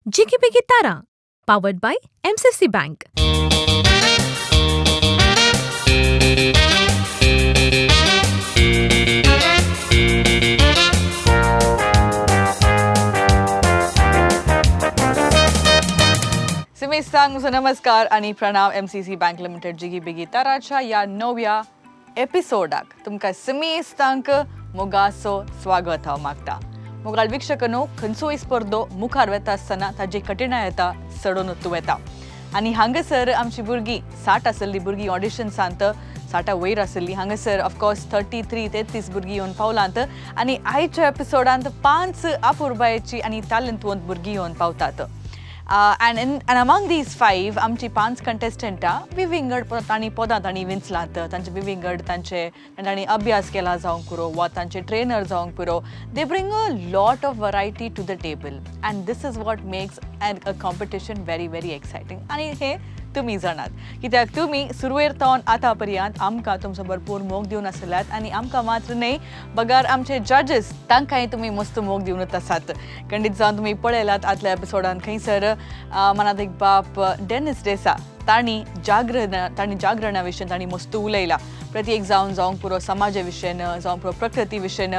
Jiggy Biggy Tara, powered by MCC Bank. सिमेस्तांग नमस्कार आणि प्रणाम MCC बँक लिमिटेड जिगी बिगी ताराच्या या नव्या एपिसोडाक तुमकां सिमेस्तांक मोगासो स्वागत हांव मागता. मोगाल वीक्षकनो खंयचोय स्पर्धो मुखार वेता आसतना ताजी कठिणायता चडून येता आनी हांगासर आमची भुरगीं 60 आसली भुरगीं ऑडिशन्सांत 60 वयर आसली हांगासर ऑफकोर्स 33 भुरगीं येवन पावलांत आनी आयच्या एपिसोडांत 5 अपुर्बायेची आनी टॅलंटवंत भुरगीं येवन पावतात. And among these 5 आमची 5 कंटेस्टंटां विविंगड तांणी पदां तांणी विंचलात. तांचे विविंगड तांणी अभ्यास केला जावंक पुरो वा तांचे ट्रेनर जावंक पुरो. They bring a lot of variety to the table and this is what makes a competition very very exciting. आनी हे तुमी जाणात कित्याक तुमी सुरवेर तावन आतां पर्यंत आमकां तुमचो भरपूर मोग दिवन आसल्यात आनी आमकां मात्र न्हय बगार आमचे जजीस तांकांय तुमी मस्त मोग दिवनच आसात. खंडीत जावन तुमी पळयलात आदल्या एपिसोडान खंयसर मनात एक बाप डेनिस डेसा तांणी जागरणा विशयन तांणी मस्त उलयला. प्रत्येक जावंक पुरो समाजा विशयन जावंक पुरो प्रकृती विशयन.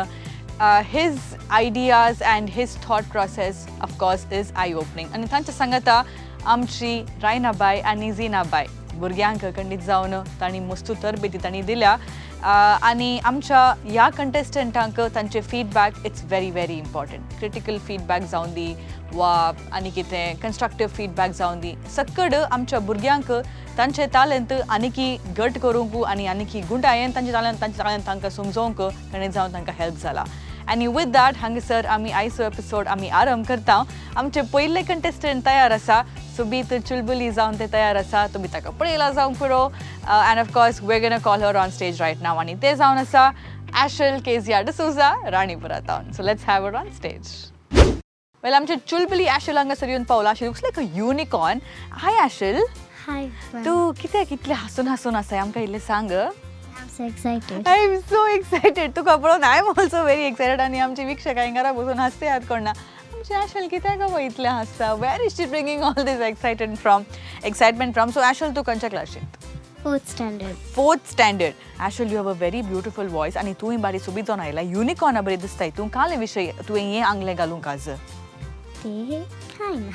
his ideas and his thought process of course is eye opening आणि तांच्या सांगता आमची रायनाबाई आनी झिनाबाई भुरग्यांक खंडीत जावन तांणी मस्त तरबेती तांणी दिल्या आनी आमच्या ह्या कंटेस्टंटांक तांचे feedback it's very very important. Critical feedback जावन दी वा आनी कितें कन्स्ट्रक्टीव फीडबॅक जावन दी सकड आमच्या भुरग्यांक तांचे टॅलंट आनीकी घट करूंक आनी गुंडायेन तांचे टॅलंट तांकां समजोवंक खंडीत जावन तांकां हेल्प जाला. आनी विथ दॅट हांगासर आमी आयचो एपिसोड आमी आरंभ करता. आमचे पयले कंटेस्टंट तयार आसा सुबीत चुलबुली जावन ते तयार आसा. तुमी ताका पळयला जावंक पुरो and of course we gonna call her on stage right now आनी ते जावन आसा ॲशल केजिया डिसूजा राणीपुरातावन. So let's have her on stage. Well आमचे चुलबुली ॲशल हांगासर येवन पावला. She looks like a unicorn. Hi Ashel. Hi. तू कित्याक इतले हांसून आसा आमकां इल्लें सांग. I'm so excited. I am so excited. तुका पळोवन I am also very excited आनी आमची वीक्षकां घरा बसून हसते याद कोणना आमची ॲशल कित्याक गो इतलें हसता. Where is she bringing all this excitement from. So Ashel तू खंयच्या क्लासींत? Fourth standard. Ashel you have a very beautiful voice आनी तुवें बारी सुबीत जावन आयला. युनिकॉर्ना बरी दिसताय. तूं काले विशय तुवें हें आंगलें घालूंक आज तें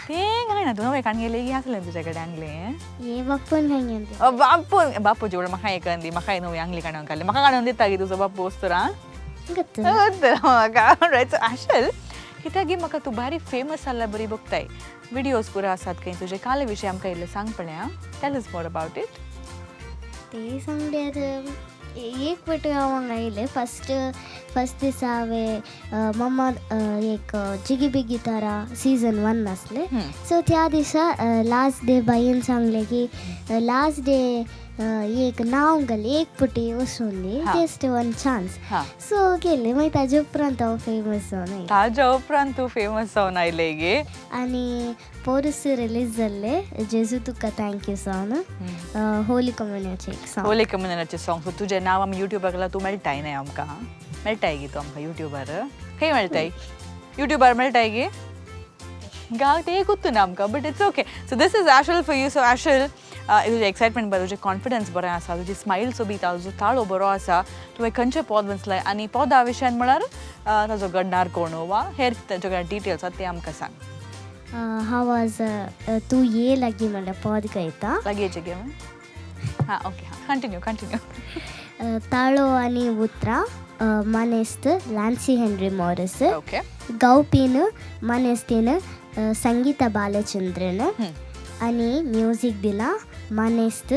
काय ना तुवें एकान गेलें की आसलें तुजे कडेन आंगलें. ये बापून घेवन बापूजी जेवढं म्हाका एक दी म्हाका नवी आंगली काडून घाललें. म्हाका काडून दिता की तुजो बापू वस्तू म्हाका ॲशल कित्याक म्हाका तूं बारी फेमस जाल्ल्या बरी बघताय. व्हिडियोज पुरो आसात खंय तुजे काले विशय आमकां इल्लें सांग पळया. Tell us more about it. ते सांगल्यार एक फावटी हांव हांगा आयलें. फस्ट दिसा हांवें मम्मा एक जिगी बिगी तारा सीझन 1 आसलें. सो त्या दिसा लास्ट डे बाईन सांगलें की लास्ट डे एक नांव घाली एक पुटी वचून दी जस्ट वन चान्स. सो गेलें मागीर ताजे उपरांत हांव फेमस जावन आयलें. ताज्या उपरांत तूं फेमस जावन आयलें गे. आनी पोरस रिलीज जाल्लें जेजू तुका थँक्यू सॉंग होली कम्युनिटीचें एक सॉंग. होली कम्युनिटीचें सॉंग. सो तुजें नांव आमी युट्यूबार घाला तूं मेळटाय न्हय आमकां. मेळटाय गे तूं आमकां युट्यूबार. खंय मेळटाय? युट्यूबार मेळटाय गे. गांव ते एकूच ना आमकां but it's okay. So this is Ashel for you. So Ashel तुजें एक्सायटमेंट बरें तुजें कॉन्फिडन्स बरें आसा तुजी स्मायल सोबीत तुजो ताळो बरो आसा. तुवें खंयचें पद विंचलाय आनी पदा विशयान म्हळ्यार ताजो गड्डार कोण वा हेर ताजे डिटेल्स आसा ते आमकां सांग. हांव आज तूं ये लागी म्हणल्यार पद गायता. लागींचे गे हां ओके हां कंटिन्यू. ताळो आनी उतरां मनेस्त लान्सी हेनरी मॉरिस. ओके. गौपीन मनेस्तीन संगीता बालचंद्रन आनी म्युजीक दिला मनेस्त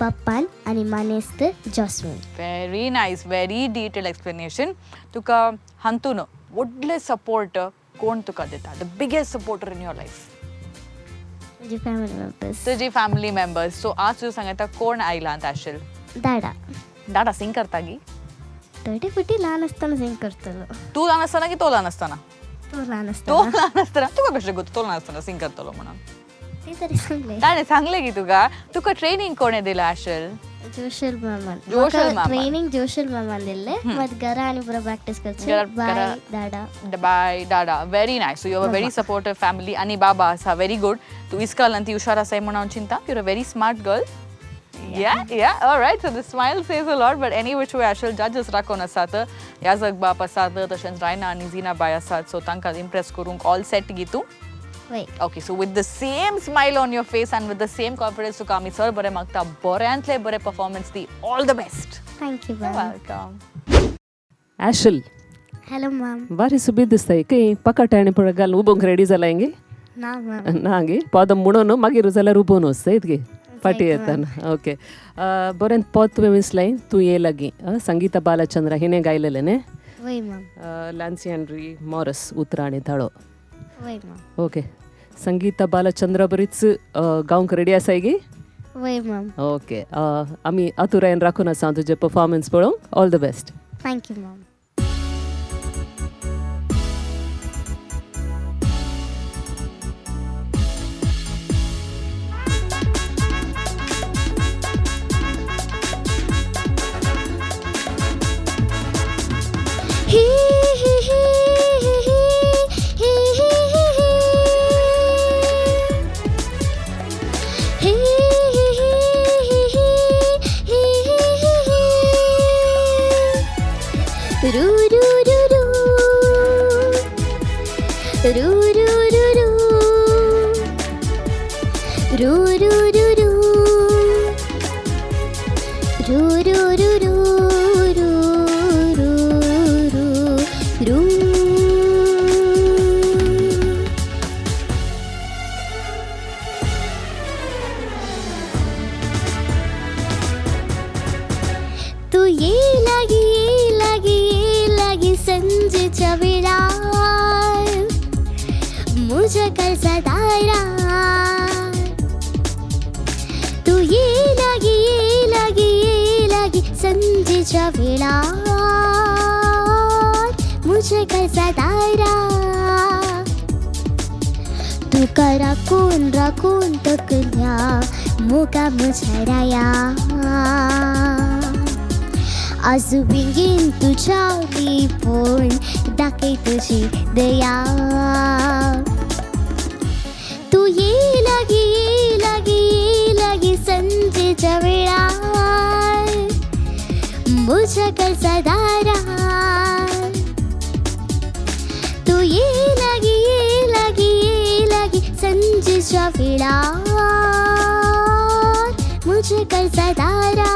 पप्पान आनी मनेस्त Josmin. Very nice. Very detail explanation. तुका हातून व्हडले सपोर्ट कोण तुका दिता? The biggest supporter in your life? तुजी फॅमिली मेंबर्स. सो आज तुजें सांगता कोण आयला ॲशल? दादा सिंग करता गी? थोडी फुटी ल्हान आसतना सिंग करतलो. तूं ल्हान आसतना की तो ल्हान आसतना? तो ल्हान तुका कशें गो तो ल्हान आसतना सिंग करतलो म्हणून? ते तरी सांगले ताणे सांगले की तुका ट्रेनिंग कोणे दिला आशल जोशल मामान जोशल मामा. ट्रेनिंग जोशल मामान दिले मत घरा आणि पुरा प्रॅक्टिस करचे बाय दादा बाय डाडा very nice so you are a very supportive family आणि बाबा आसा व्हेरी गुड तू इस्काल आणि ती हुशार आसाय म्हणून चिंता you are a very smart girl yeah all right so the smile says a lot but any which way ashil judges rakon asat yazak bap asat तशेंच रायना आणि झीना बाय आसात सो तांकां इम्प्रेस करूंक ऑल सेट गी तू वय Okay, so with the same smile on your face and with the same confidence तुका आमी sir बरें मागता बऱ्यांतले बरे performance the all the best thank you ma'am welcome Ashil, hello ma'am ಬಾರಿ ಸುಬಿದ್ದಿಸ್ತಾಯಿ ಕೈ ಪಕ್ಕಟಾಣಿ ಪುರಗಲ್ ಉಬೋಂಗ್ ರೆಡಿ ಜಲ ಹಿಂಗೆ ना मॅम ನಾಂಗೆ ಪಾದ ಮುಣೋನು ಮಗಿರು ಜಲ ರುಬೋನು ವಸ್ತಾ ಇದ್ಗೆ ಪಟಿ ಎತ್ತಾನ ಓಕೆ ಬೊರೆಂತ್ ಪೋತ್ ವೆಮಿಸ್ಲೈ ತು ಏ ಲಗಿ ಸಂಗೀತ ಬಾಲಚಂದ್ರ ಹಿನೆ ಗಾಯ್ಲೆಲೆನೆ वय मॅम ಲ್ಯಾನ್ಸಿ ಹ್ಯಾನ್ರಿ ಮಾರಸ್ ಉತ್ತರಾಣಿ ತಾಳೋ वय मॅम ಓಕೆ ಸಂಗೀತ ಬಾಲಚಂದ್ರ ಬರೀच गावंक रेडी आसा गी वय मॅम ओके आमी आतुरायन राखून आसा तुजे परफॉर्मन्स पळोवंक all the best thank you ma'am तू ये लगी संजेच्या वेळा मुझे कर सदायरा तू ये लगी संजेच्या वेळा मुझे कर सदायरा तू का राखून तकल्या मुका मुझराया आजू बेगीन तुझ्या लिपोन दाखय तुझी दया तू ये लगी संजेच्या वेळा मुझे कर सदारा तू ये लगी संजेच्या वेळा मुझे कर सदारा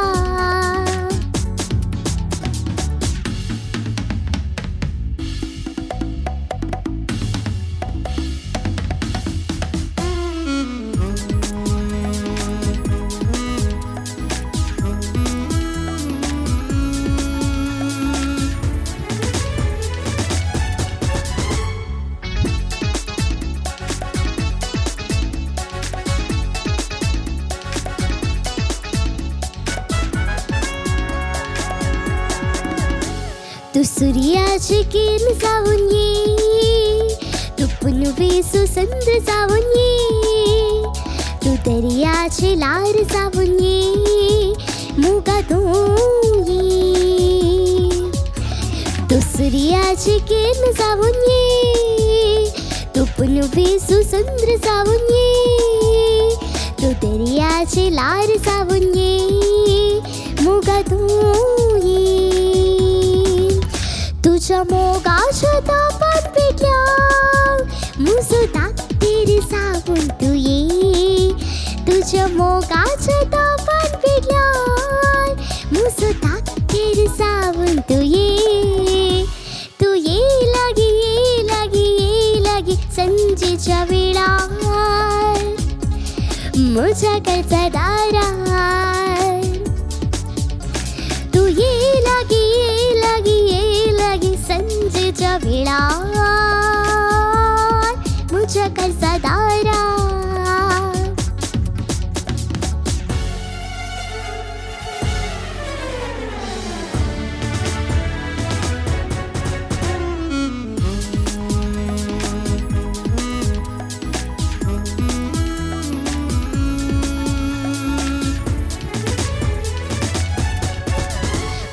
तू सूर्याची किरण जाऊन ये तू पुनवे सुसंद्र जाऊन ये तू दर्याची लार जाऊन ये मुगा धुवून ये तू सूर्याची किरण जाऊन ये तू पुनवे सुसंद्र जाऊन ये तू दर्याची लार जाऊन ये मुगा धुवून ये तुझ्या मोगाच्या तापात पेटल्या मुसुदा तेरी सावून तू ये तुझ्या मोगाच्या तापात पेटल्या मुसुदा तेरी सावून तू ये लगी संजेच्या वेळा मुझ्या कर सदारा तू ये लगी संजेच्या वेळा मुझ्या कर सदारा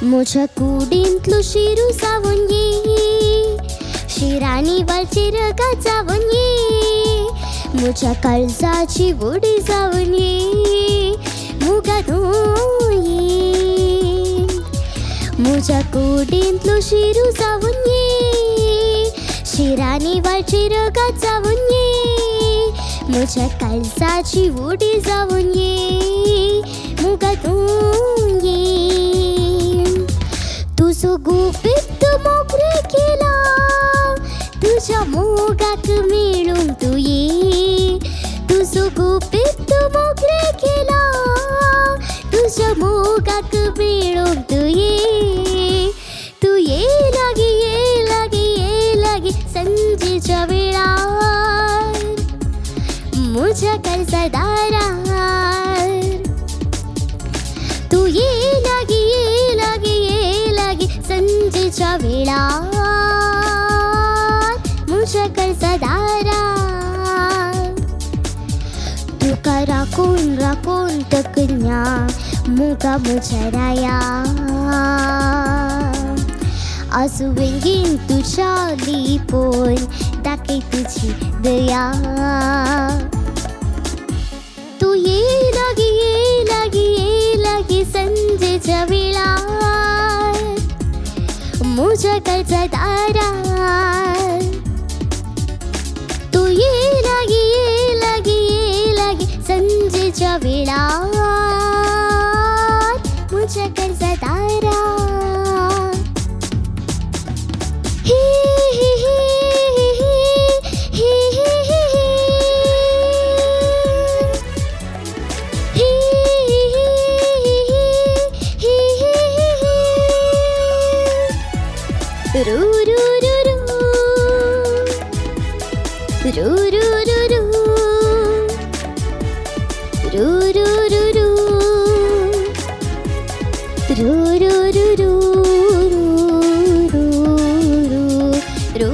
म्हज्या कुडींतलो शिरू जावन ये, शिरानी वालची रगा जावन ये, म्हज्या काळजाची वडी जावन ये, मुगांत ये. म्हज्या कुडींतलो शिरू जावन ये, शिरानी वालची रगा जावन ये, म्हज्या काळजाची वडी जावन ये, मुगांत ये. तुजो गुपीत मोगरे केला, तुझ्या मोगाक मेळूंक तू ये. तुजो गुपीत मोगरे केला, तुझ्या मोगाक मेळूंक तू ये. तू ये लागी, ये लागी, ये लागी संजेच्या वेळार, म्हज्या कर्जदारार. तू ये लागी, ये लागी, ये लागी संजेच्या वेळार, म्हज्या कर्जदारार. तुका राखून राखून तकन्या मुगा म्हज्या राया, आजू वेंगीन तुझ्या लिपोन दाखय तुझी दया. तू ये लागी, ये लागी, ये लागी संजेच्या वेळार, म्हज्या कर्जदारार. तू ये लागी, ये लागी, ये लागी संजेच्या वेळार, म्हज्या कर्जदारार. ही ही ही ही ही ही रू रू रू रू रू रू रू रू रू रू रू रू रू रू रू रू रू.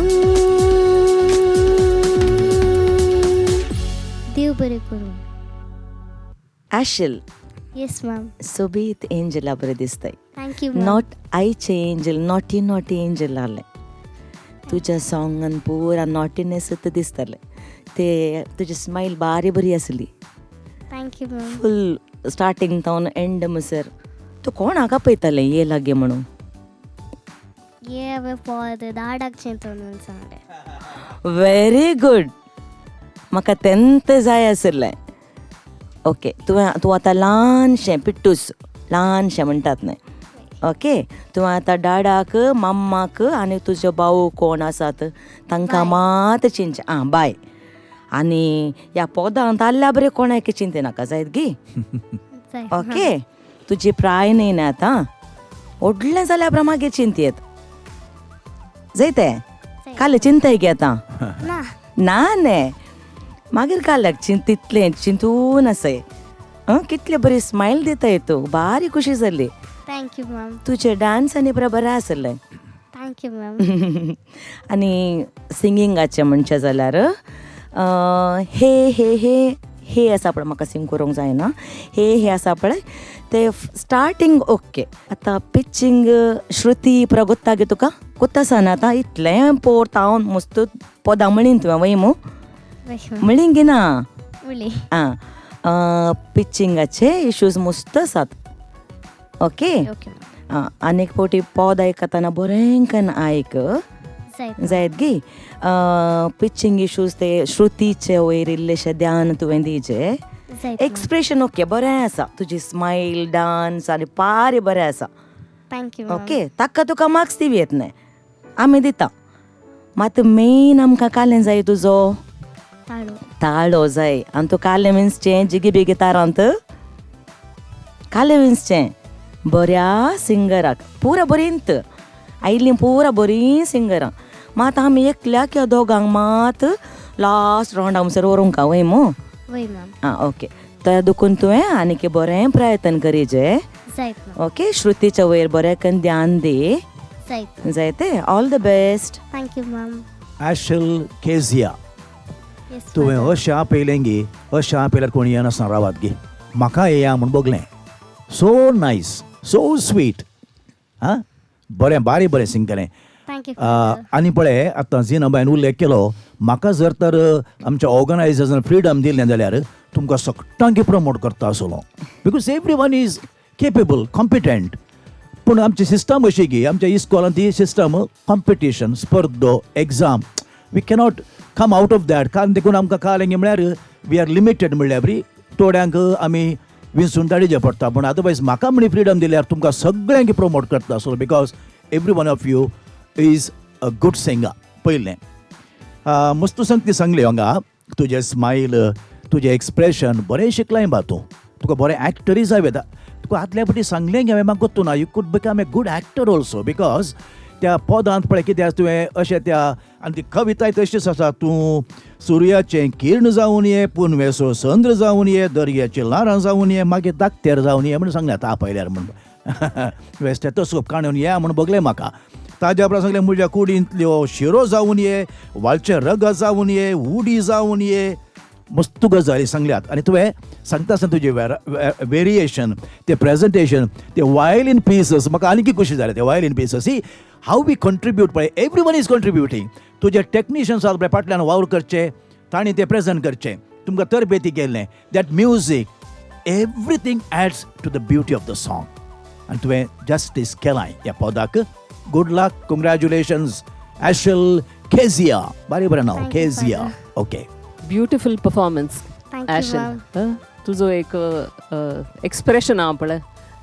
देव बरें करूं. ॲशल येस मॅम. सोबीत एंजला बरें दिसतंय. थँक्यू नॉट आयचे एंजल, नॉटी नॉटी एंजल आले. तुज्या सॉंगान पुरा नॉटीनेस दिसताले. ते तुजी स्मायल बारी बरी आसली. Thank you ma'am. फुल स्टार्टींग तावन एंड म्हणसर तूं कोण हाका पळयतालें ये लागे म्हणून. ये हांवें पळोवंक दाडाक चिंतून म्हणून सांगलें. Very good. म्हाका तेंत जाय आसलें. ओके, तूं आतां ल्हानशें पिट्टूस, ल्हानशें म्हणटात न्हय. ओके, तूं आतां डाडाक, मम्माक आनी तुजो भाऊ कोण आसात तांकां मात चिंच. आं बाय. आनी ह्या पोदांत आल्ल्या बरें कोणाक चिंतेनाका जायत गी. ओके, तुजी प्राय न्हय न्ही आतां. व्हडलें जाल्या उपरांत मागीर चिंतयेत जायतें. काले चिंताय गे आतां ना ना न्ही. मागीर काल्याक तितलें चिंतून आसय. कितले बरी स्मायल दिताय तूं. बारी खुशी जाली. Thank you ma'am. तुजे डान्स आनी बरें आसलें. Thank you ma'am. आनी सिंगिंगाचें म्हणचें जाल्यार हे हे हे हे आसा पळय, म्हाका सिंग करूंक जायना. हे हे आसा पळय ते स्टार्टींग ओके. आतां पिच्चींग श्रुती पुरा गोत्ता गे तुका. गोत्ता सान आतां इतलें पोर हांव मस्त पोदां म्हणीन तुवें वय मू म्हणीन गे ना. उली. आं पिच्चिंगाचे इश्यूज मस्त आसात. ओके. ओके आनीक फावटी पोद आयकताना बरें कन्न आयक जायत गी. पिच्चिंग इश्यूज ते श्रुतीचे वयर इल्लेशें ध्यान तुवें दिजें. एक्सप्रेशन ओके बरें आसा. तुजी स्मायल डान्स आनी पारी बरें आसा. थँक्यू. ओके, ताका तुका मार्क्स दिवं येत न्हय, आमी दिता. मात मेन आमकां कालें जाय तुजो ताळो जाय. आनी तूं कालें मिन्सचें जिगी बेगी तारांत कालें मिन्सचें बऱ्या सिंगराक पुरा बरींत आयिल्लीं पुरा बरीं सिंगरां. मात आमी एकल्याक या दोगांक मात लास्ट रावंडा म्हणसर व्हरूंक वय मू. वय मॅम. आं ओके. त्या दुखून तुवें आनीक बरें प्रयत्न करीजे. ओके, श्रुतीच्या वयर बरें कन्न ध्यान दी जायते. All the best. Thank you ma'am. Ashel Kezia, तुवें अशें आपयलें गे. अशें आपयल्यार कोणी येनासतना रावात गे. म्हाका येया म्हूण बगलें. So nice, so sweet. हां बरें बारी बरें सिंग केलें थँक्यू आनी पळय आतां जीन बायन उल्लेख केलो म्हाका जर तर आमच्या ऑर्गनायझर्सान फ्रिडम दिलें जाल्यार तुमकां सगळ्यांक प्रमोट करता आसलो because every one is capable competent पूण आमची सिस्टम अशी की आमच्या इस्कॉलांत ती सिस्टम कॉम्पिटिशन स्पर्धो exam we cannot come out of that कारण देखून आमकां कळलें की म्हळ्यार वी आर लिमिटेड म्हणल्यार बरी थोड्यांक आमी विंचून धाडिचें पडटा पूण अदरवायज म्हाका म्हणी फ्रिडम दिल्यार तुमकां सगळ्यांक प्रमोट करता आसलो because every one of you is a good singer पयलें मस्त संगती सांगली हांगा तुजें स्मायल तुजें एक्सप्रेशन बरें शिकलाय बा तूं तुका बरें एक्टरूय जाय तुका आदल्या फाटी सांगलें की हांवें म्हाका गोत्तू ना you could become a good actor also because त्या पदांत पळय कितें तुवें अशें त्या आनी ती कविताय तशीच आसा तूं सुर्याचें किर्ण जावन ये पुनवेचो चंद्र जावन ये दर्याची ल्हारां जावन ये मागीर धाकटेर जावन ये म्हण सांगलें तापयल्यार म्हण स्टेथोस्कोप काडून या म्हण बगलें म्हाका ताज्या उपरांत सांगलें म्हज्या कुडींतल्यो शिरो जावन ये वालचे रग जावन ये उडी जावन ये मस्त गजाली सांगल्यात आनी तुवें सांगता आसतना तुजें वेरिएशन तें प्रेजेंटेशन ते वायलीन पीसस म्हाका आनीक खुशी जालें ते वायलीन पीसस ही हाव वी कंट्रिब्यूट पळय एवरी वन इज कंट्रिब्युटींग तुजे टेक्निशियन्स आसा पळय फाटल्यान वावर करचे तांणी तें प्रेजेंट करचें तुमकां तरबेती केल्लें that music everything adds to the beauty of the song आनी तुवें जस्टीस केलाय ह्या पदाक गुड लक कॉंग्रॅच्युलेशन्स ॲशल केझिया बारी बरें नांव Kezia okay beautiful performance Thank you, ॲशन तुजो एक एक्सप्रेशन आहा पळय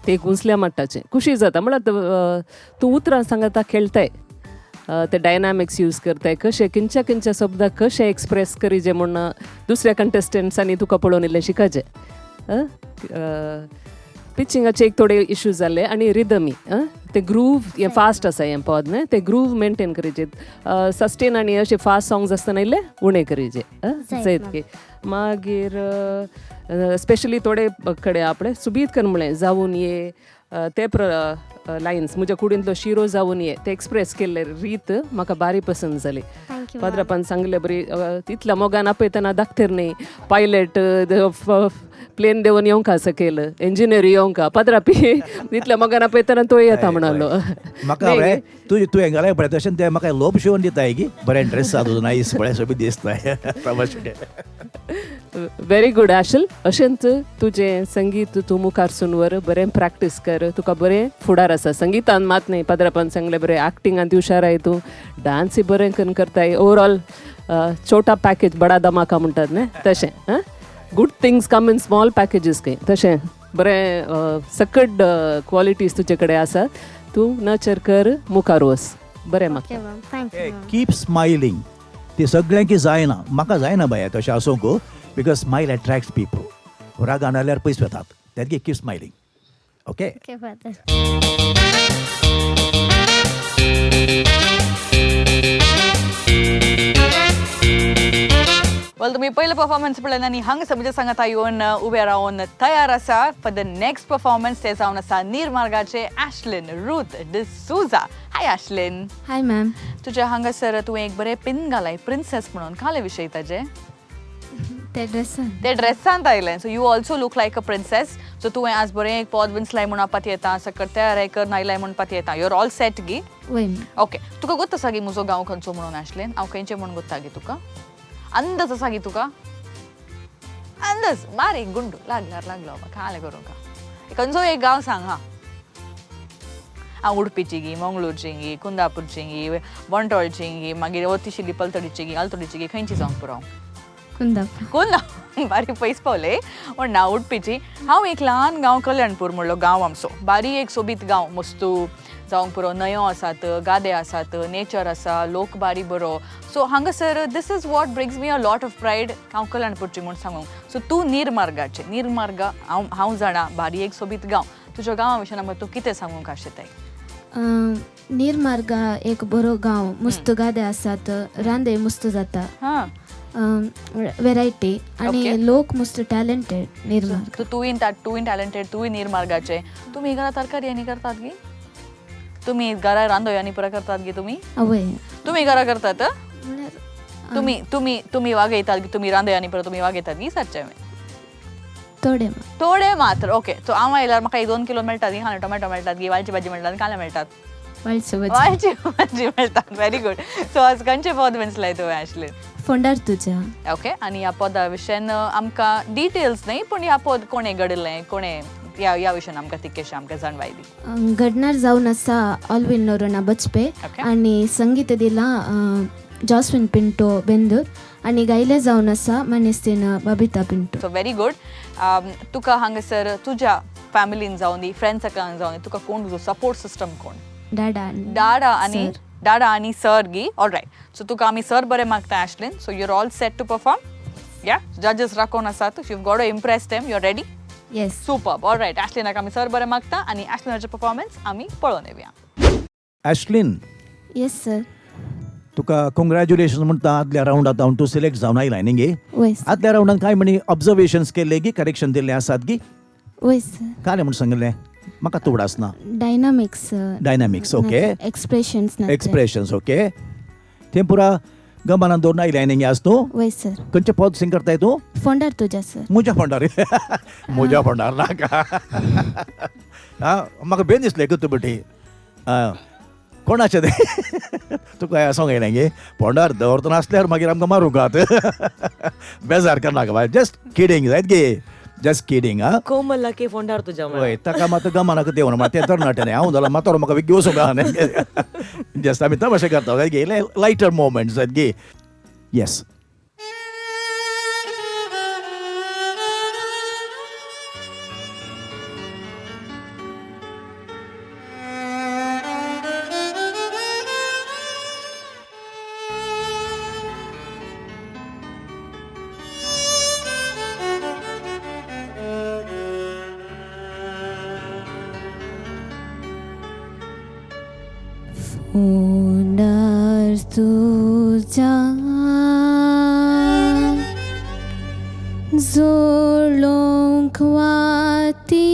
ते एक उंचल्या मट्टाचें खुशी जाता म्हळ्यार तूं उतरां सांगता खेळटाय ते डायनामिक्स यूज करताय कशें खंयच्या खंयच्या शब्दाक कशें एक्सप्रेस करीचें म्हण दुसऱ्या कंटेस्टंट्सांनी तुका पळोवन इल्लें शिकायचें पिचिंगाचे एक थोडे इश्यूज जाल्ले आनी रिदमी ते ग्रूव हें फास्ट आसा हें पद न्हय ते ग्रूव मेंटेन करीचे सस्टेन आनी अशे फास्ट सॉंग्स आसतना इल्ले उणें करीचे जायतके मागीर स्पेशली थोडे कडेन आपणे सुबीत म्हणलें जावन ये ते लायन्स म्हज्या कुडींतलो शिरो जावन ये ते एक्सप्रेस केल्ले रीत म्हाका बारी पसंद जाली पाद्रापान सांगले बरी तितल्या मोगान आपयतना धाकटेर न्ही पायलट प्लेन देवन येवंका सकयल इंजिनियर येवंका पदरापी तितल्या मोगान आपयतना तो येता म्हणालो म्हाका तुवें घालाय पळय तशें तें म्हाका लोभ शिवून दिताय की बरें ड्रेस जाता नायस पळय सोबी दिसताय व्हेरी गुड ॲशल अशेंच तुजें संगीत तूं मुखार सुनवर बरें प्रॅक्टीस कर तुका बरें फुडार आसा संगीतान मात न्ही पदरापान सांगलें बरें एक्टिंगांत हुशार तूं डान्सय बरें करून करताय ओवरऑल छोटा पॅकेज बडा धमाका म्हणटात न्ही तशें good things come in small packages खंय तशें बरें सकट क्वॉलिटीज तुजे कडेन आसा तूं नचर कर मुखार वच बरें म्हाका कीप स्मायलींग ती सगळ्यांकी जायना म्हाका जायना बाय तशें आसूंक बिकॉज स्मायल अट्रॅक्ट्स पीपल रागान जाल्यार पयस वतात तेत कीप स्मायलींग ओके वेल तुम्ही पहिलं परफॉर्मन्स पळयलें आनी हांगासर म्हणजे सांगात येवन उबे रावन तयार आसा फॉर द नेक्स्ट परफॉर्मन्स ते जावन आसा निर्मार्गाचे ॲशलिन रूथ डिसूजा हाय ॲशलिन हाय मॅम तुझ्या हांगासर तुवें एक बरें पिन घालाय प्रिन्सेस म्हणून काले विशय ताजे ते ड्रेसांत आयलें so you also look like a princess so तुवें आज बरें एक पद विन्सलाय म्हणपात येता सकट तयार कर नायलाय म्हणपात येता युअर ऑल सेट गी वय ओके तुका गोत आसा गी म्हजो गांव खंयचो म्हणून ॲशलिन हांव खंयचें म्हणून गोत्ता गी तुका अंदाज आसा गी तुका अंदाज बारीक गुंडू लागलो खाले करूं का खंयचो एक गांव सांग हांव उडपीची गी मंगळूरची गी कुंदापूरची गी वंटोळची गी मागीर वतिशिल्ली पलतडीची गी आलतडीची गी खंयची जावंक पुरो कुंदा बारीक पयस पावले पण ना उडपीची हांव एक ल्हान गांव कल्याणपूर म्हणलो गांव आमचो बारीक एक सोबीत गांव मस्तू जावंक पुरो न्हंयो आसात गादे आसात नेचर आसा लोक बारी बरो सो हांगासर this is what brings me a lot of pride हांव कल्याणपूरची म्हूण सांगूंक सो तूं निर्मार्गाचें निर्मार्गा हांव जाणा बारी एक सोबीत गांव तुज्या गांवा विशीं म्हाका तूं कितें सांगूंक आशिताय निर्मार्गा एक बरो गांव मस्त गादे आसात रांदे मस्त जाता व्हेरायटी आणि लोक मस्त टॅलेंटेड निर्मार्ग तुवें टॅलेंटेड तुवें निर्मार्गाचे तुमी घरा तरकारी आनी करतात गी तुम्ही घरा रांदोय आनी पुरा करतात गी तुम्ही घरा करतात तुम्ही वागयतात गी तुम्ही रांदोय आनी पुरा तुम्ही वागयतात गी सारचें थोडे मात्र ओके सो हांव आयल्यार म्हाका 1-2 किलो मेळटात हांगा टोमॅटो मेळटात वालची भाजी मेळटात कांदे मेळटात वालची भाजी मेळटात व्हेरी गुड सो आज खंयचे पद विंचलाय तुवें आशिल्ले फोंडार तुज्या ओके आनी ह्या पदा विशयान आमकां डिटेल्स न्ही पूण ह्या पद कोणें घडयलें कोणें ह्या विशयान आमकां तिकेशें आमकां जाणवायली घडणार जावन आसा ऑलविन नोरोना बचपे Okay. आनी संगीत दिला जॉस्विन पिंटो बेंदूर आनी गायले जावन आसा मनेस्तीन Babita Pinto so very good तुका हांगासर तुज्या फॅमिलीन जावन दी फ्रेंड्स सर्कलान जावन दी तुका कोण तुजो सपोर्ट सिस्टम कोण डाडा डाडा आनी सर गी ऑलरायट सो तुका आमी सर बरें मागता Ashlin so your all set to perform या जजीस राखून आसात you got to impress them you are ready yes superb alright ॲश्लिनाक आमी सर बरें मागता आनी ॲश्लिनाचें परफॉर्मन्स आमी पळोवन येवया ॲश्लिन येस सर तुका कॉंग्रॅच्युलेशन म्हणटा आदल्या रावंडात हांव तूं सिलेक्ट जावन आयलाय न्ही गे वय आदल्या रावंडान कांय म्हणी ऑब्जर्वेशन्स केल्ले गी करेक्शन दिल्ले आसात गी वय सर काले म्हूण सांगिल्लें म्हाका तोड आसना dynamics dynamics okay expressions okay तें पुरा गमानान दवरून आयलाय न्ही आस तूं वय सर खंयचे पद सिंग करताय तूं फोंडार तुज्या सर म्हज्या फोंडार म्हज्या फोंडार नाका म्हाका बेन दिसलें तूं बटी कोणाचें तें तुका हें सांग येयलें गे फोंडार दवरतना आसल्यार मागीर आमकां मारूंक आहात बेजार करनाका बाय जस्ट किडींग जायत गे जस्ट किडींग कोमला के फोंडार तुज्या हय ताका मात गमानाक देंवन मात तें तरणाटें न्ही हांव जाल्यार मातोर म्हाका विकी वचूंक आहा न्ही जस्ट आमी तमाशे करता जायत गे लायटर मोमेंट्स जायत गे येस फोंडार तुज्या जोडलोंक वाती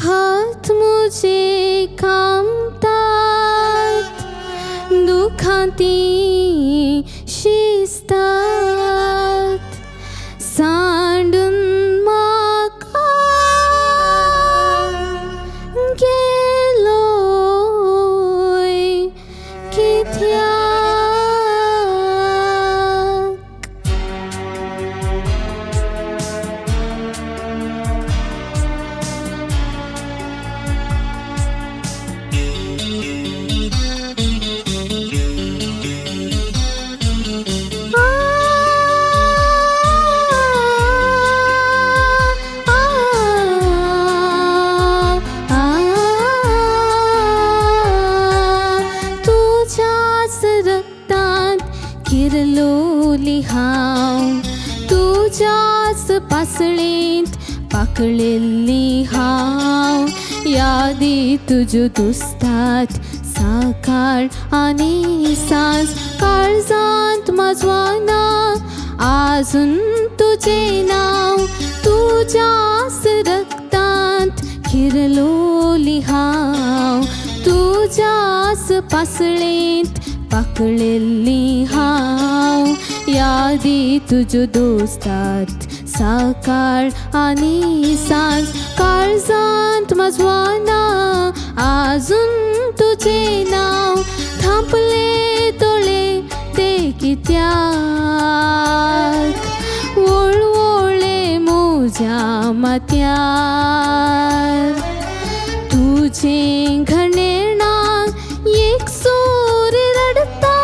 हात मुझे कामतात दुखाती शिस्तात सांडून म्हाका गेलोय कित्याक तुझ्याच रक्तांत किरलोली हांव तुझ्याच पासळेंत पाकळिल्ली हांव यादी तुज्यो दुसतात साकाळ आनी सांज काळजांत माजवाना आजून तुजें नांव तुझ्याच रक्तांत किरलोली हांव तुझ्याच पासळेंत पाकळिल्ली हांव यादी तुज्यो दोस्तात साकाळ आनी सांज काळजांत माजवाना आजून तुजें नांव थांपले दोळे ते कित्याक वळवळे म्हज्या माथ्यार तुजें घडणें एक सूर रडता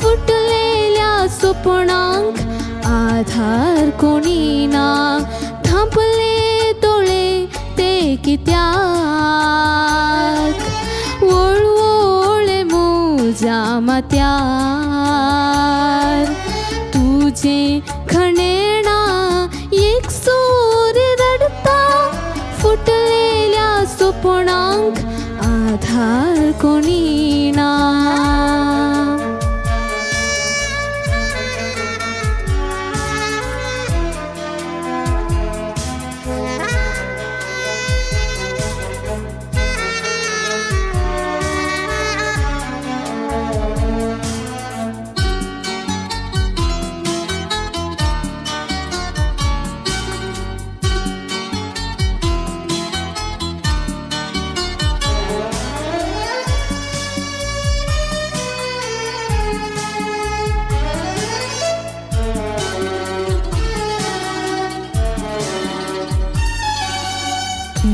फुटलेल्या सपनांक आधार कोणी ना थांपले दोळे ते कित्याक वळवळे म्हज्या माथ्यार तुजें घडणें एक सूर रडता फुटलेल्या सपनांक आधार कोणी ना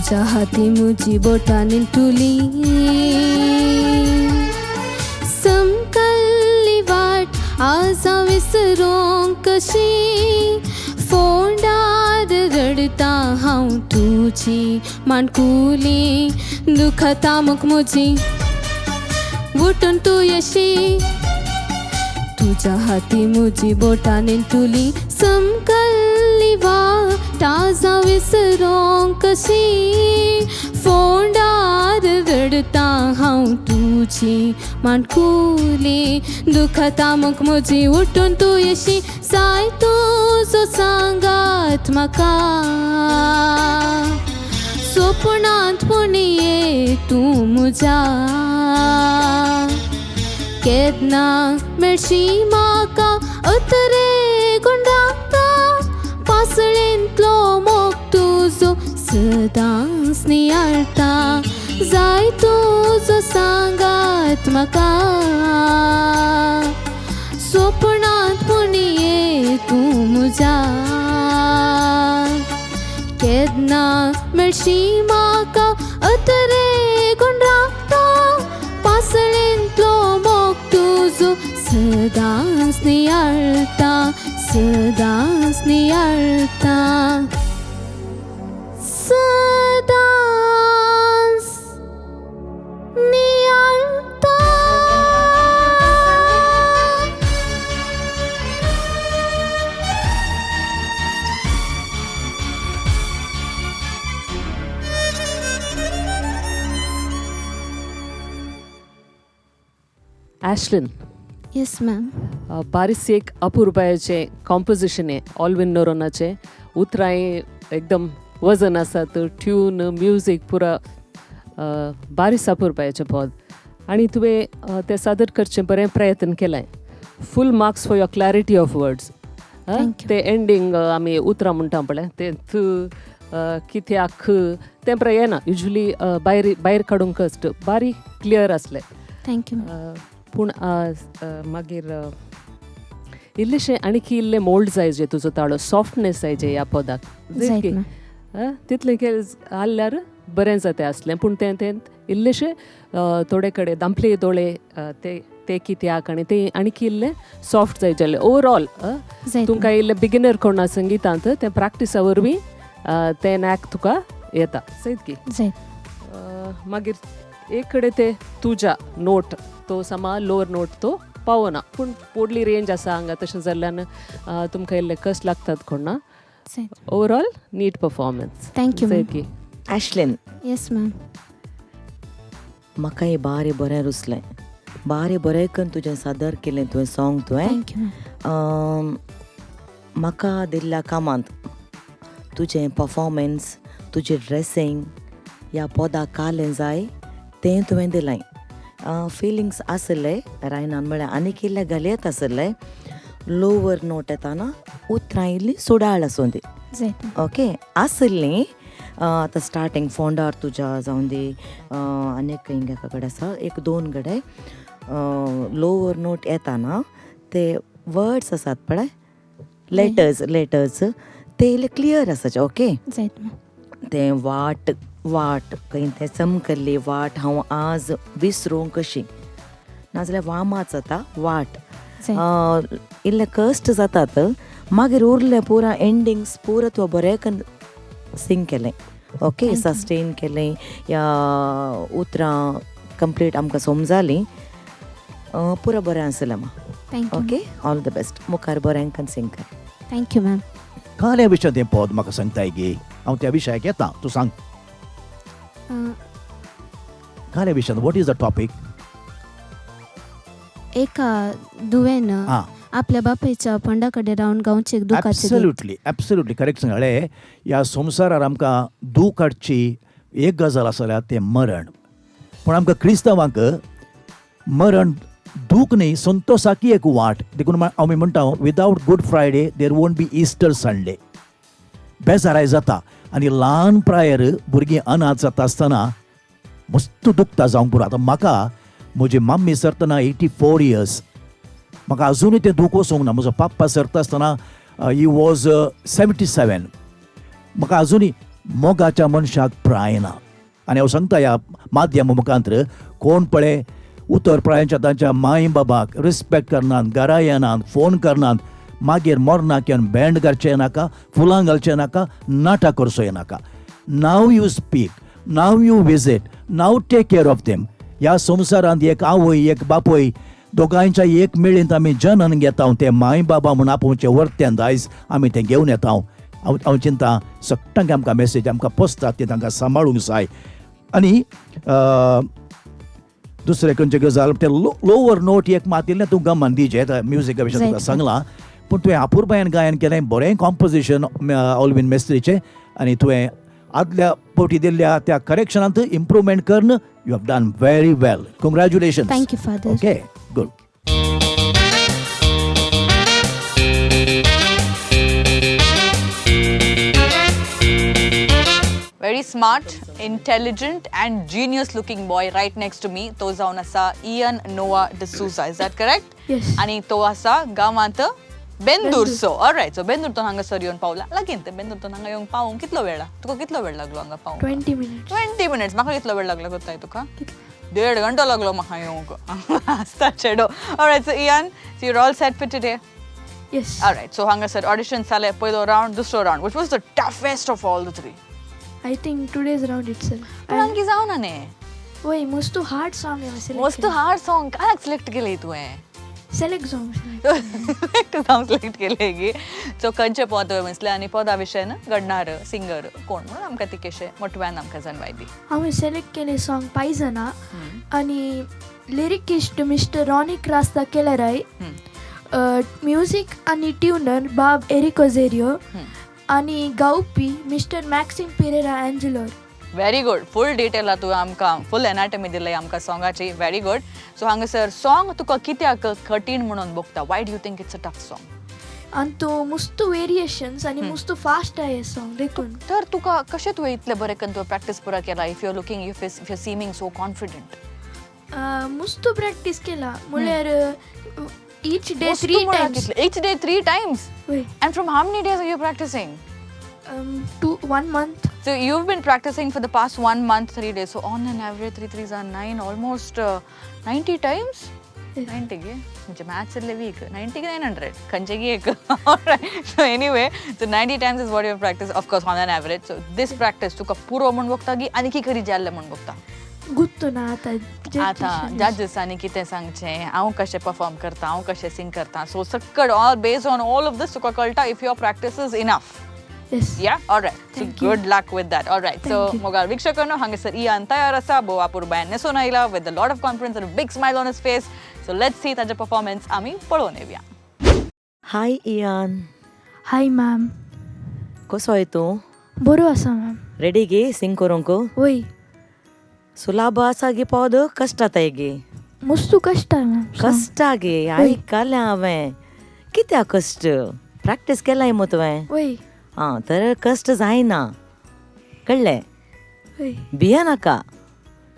तुझ्या हाती मुजी बोटा निंटुली समकल्ली वाट आज विसरों कशी फोंडार रडता हांव तुझी माणकुली दुखता मुख मुजी उठून तू येशी तुझ्या हाती मुजी बोटा निंटुली समकल्ली वाट आज विसरों कशी फोंडार रडता हांव तुझी माणकुली दुखता मुख मुजी उठून तू येशी साय तुझो सांगात म्हाका स्वप्नांत पूण ये तूं म्हज्या केदना मेळशी म्हाका अतरे गुंडाता पासळेंतलो मोग तुजो सदांच नियाळटा जाय तुजो सांगात म्हाका स्वप्नांत पूण ये तूं म्हज्या केदना मेळशी म्हाका अतरे गुंडाता पासळेंतलो मोग तुजो सदांच नियाळटा सदांच नियाळटा सदांच नियाळटा ॲश्लिन येस मॅम बारीक अपुरबायेचे कॉम्पोजिशन आहे ऑलविन नोरोनाचे उतराय एकदम वजन आसात ट्यून म्युझिक पुरा बारीक अपुरबायेचे पद आणि तुवें ते सादर करचें बरें प्रयत्न केलाय full marks for your clarity of words ते एंडींग आमी उतरां म्हणटा पळय ते कित्याक तें बरें येना युजली भायर काडूंक कस्ट बारीक क्लियर आसलें थँक्यू पूण मागीर इल्लेशें आणखी इल्लें मोल्ड जाय जे तुजो ताळो सॉफ्टनेस जाय जे ह्या पदाक तितलें जाल्यार बरें जाता आसलें पूण तें इल्लेशें थोडे कडेन दांपले दोळे ते कित्याक आनी ते आणखी इल्लें सॉफ्ट जाय जालें ओवरऑल तुमकां इल्लें बिगिनर कोणा संगीतांत तें प्रॅक्टिसा वरवीं तें नॅक तुका येता सयत की मागीर एक कडेन ते तुज्या नोट तो समा लोअर नोट तो पावना पूण पोडली रेंज आसा हांगा तशें जाल्ल्यान तुमकां इल्ले कश्ट लागतात कोण ना ओवरऑल नीट परफॉर्मन्स थँक्यू की ॲश्लिन येस मॅम म्हाका हें बारी बरें रुसलें बारी बरें करून तुजें सादर केलें तुवें सॉंग तुवें थँक्यू मॅम म्हाका दिल्ल्या कामांत तुजें परफॉर्मन्स तुजें ड्रेसींग ह्या पदाक कालें जाय तें तुवें दिलें फिलिंग्स आसले रायनान म्हळ्यार आनीक इल्ले घालयत आसले लोवर नोट येताना उतरां इल्ली सुडाळ आसूं दी ओके आसलीं आतां स्टार्टींग फोंडार तुज्या जावं दी आनीक हिंगा कडेन आसा एक दोन कडेन लोवर नोट येताना ते वर्ड्स आसात पळय लेटर्स ते इल्ले क्लियर आसाचे ओके तें वाट खंय तें चमकल्ली वाट हांव आज विसरूंक कशी नाजाल्यार वामाच जाता वाट इल्ले कश्ट जातात मागीर उरलें पुरा एंडिंग्स पुरा तुवें बरें करून सिंग केलें ओके सस्टेन केलें या उतरां कंप्लीट आमकां समजालीं पुरा बरें आसलें ओके ऑल द बेस्ट मुखार बरें करून सिंग कर थँक्यू मॅम काल्या विशयां तें पद म्हाका सांगताय गे हांव त्या विशयाक येता तूं सांग काल्या विशयान वॉट इज द टॉपीक एका दुवेन आपल्या बापायच्या पंडा कडेन रावन गांवचे दुखाचे एब्सोल्युटली करेक्ट सांगले ह्या संवसारार आमकां दूख हाडची एक गजाल आसा जाल्यार तें मरण पूण आमकां क्रिस्तांवांक मरण दूख न्ही संतोसाकी एक वाट देखून आमी म्हणटा without good Friday there won't be Easter Sunday बेजाराय जाता आनी ल्हान प्रायर भुरगीं अनाथ जाता आसतना मस्त दुखता जावंक पुरो आतां म्हाका म्हजी मम्मी सरतना 84 इयर्स म्हाका अजुनूय तें दूख वचोंक ना म्हजो पाप्पा सरता आसतना ही वॉज 77 म्हाका अजुनूय मोगाच्या मनशाक प्राय ना आनी हांव सांगता ह्या माध्यमा मुखांतर कोण पळय उतर प्रायांच्या तांच्या माय बाबाक रिस्पेक्ट करनात घरा येनात फोन करनात मागीर मरनाक येवन बँड घालचें नाका फुलां घालचें नाका नाटा करचोय नाका now you speak now you visit now take care of them ह्या संवसारांत एक आवय एक बापूय दोगांयच्या एक मेळींत आमी जनन घेता ते माय बाबा म्हूण आपोवचें वर्त्यान आयज आमी तें घेवन येता हांव चिंता सगळ्यांक आमकां मॅसेज आमकां पोसतात ते तांकां सांबाळूंक जाय आनी दुसरें खंयचे गजाल ते लोवर नोट एक मातिल्लें तूं गमन दिजें म्युजिका विशीं तुका सांगलां पूण तुवें आपुरबायेन गायन केलें बरें कॉम्पोजिशन ऑल्विन मेस्त्रीचें आनी तुवें आदल्या पोटी दिल्ल्या त्या करेक्शनांत इम्प्रुवमेंट करन you have done very well congratulation Thank you, Father. Okay good Very smart, intelligent and genius looking boy right next to me. तो जावन आसा Ian Noah D'Souza. Is that correct? Yes. आणि तो आसा गांवांत बेंदूरचो. Alright, so बेंदूरतून हांगासर येवन पावला. लागीं ते बेंदूरतून हांगा येवंक पावूंक कितलो वेळ तुका कितलो वेळ लागलो हांगा पावूंक? 20 minutes. 20 minutes. म्हाका कितलो वेळ लागलो कोताय तुका? 1.5 घंटो लागलो म्हाका येवंक. आसता चेडो. Alright, so Ian, so you're all set for today? Yes. Alright, so हांगासर audition जाले पयलो round, दुसरो round. Which was the toughest of all the three? I think today's round itself. पण आणखी जावना ने. Wait, most hard song ever select. Most hard song काय select केले तुवें? Select song. तू जावन सिलेक्ट केले गी सो खंयचे पद म्हसले आनी पदा विशयन घडणार सिंगर कोण म्हणून आमकां ती कशें मोटव्यान आमकां जाणवाय दी हांवें सिलेक्ट केले सॉंग पायजना आनी लिरिकिस्ट मिस्टर रॉनी क्रास्ता केलेराय म्युजीक आनी ट्युनर बाब एरिकोझेरियो आनी गावपी मिस्टर मॅक्सिम पेरेरा एंजेलोर व्हेरी गुड फूल डिटेल तुवें आमकां फूल एनाटमी दिली आमकां सॉंगाची व्हेरी गुड सो हांगासर सॉंग तुका कित्याक कठीण म्हणून बगता why do you think it's a tough song आनी तो मुस्त वेरिएशन्स आनी मुस्त फास्ट आहे सॉंग देखून तर तुका कशें तुवें इतलें बरें करून तुवें प्रॅक्टीस पुरा केला if you are looking if you seeming so confident मुस्त प्रॅक्टीस केला म्हळ्यार each day 3 times each day 3 times Wait. and from how many days are you practicing 1 month So you've been practicing for the past 1 month, 3 days. So on an average, 3 3s are 9, almost 90 times. Yes. 90 ge. मुझे maths ले weak. 90 ke 900. खंचे की एक. Alright. So anyway, so 90 times is what you practice, of course, on an average. So this practice तुका पुरो म्हण बघता की आनी की खरी जाल्ले म्हण बघता. गुत्तो ना आता आता जजेसांनी कितें सांगचें हांव कशें परफॉर्म करता हांव कशें सिंग करता सो सकट all based on all of this तुका कळटा if your practice is enough Yes. Yeah, all right. So Thank you. good luck with that. All right. Thank So you. मोगाल वीक्षकांनो हांगासर इयान तयार आसा बोवा पुरबायन नेसून आयला with a lot of confidence and a big smile on his face. So let's see ताजे performance आमी पळोवन येवया. हाय Ian Hi ma'am. कसो आहे तूं बरो आसा ma'am. रेडी गे सिंग करूंक ओय सुलाभ आसा गे पद कश्ट आता गे मस्तू कष्ट ma'am. कश्टा गे आयकलें हांवें कित्याक कश्ट प्रॅक्टीस केलाय मग तुवें ओय आं तर कश्ट जायना कळ्ळें ओय भिये नाका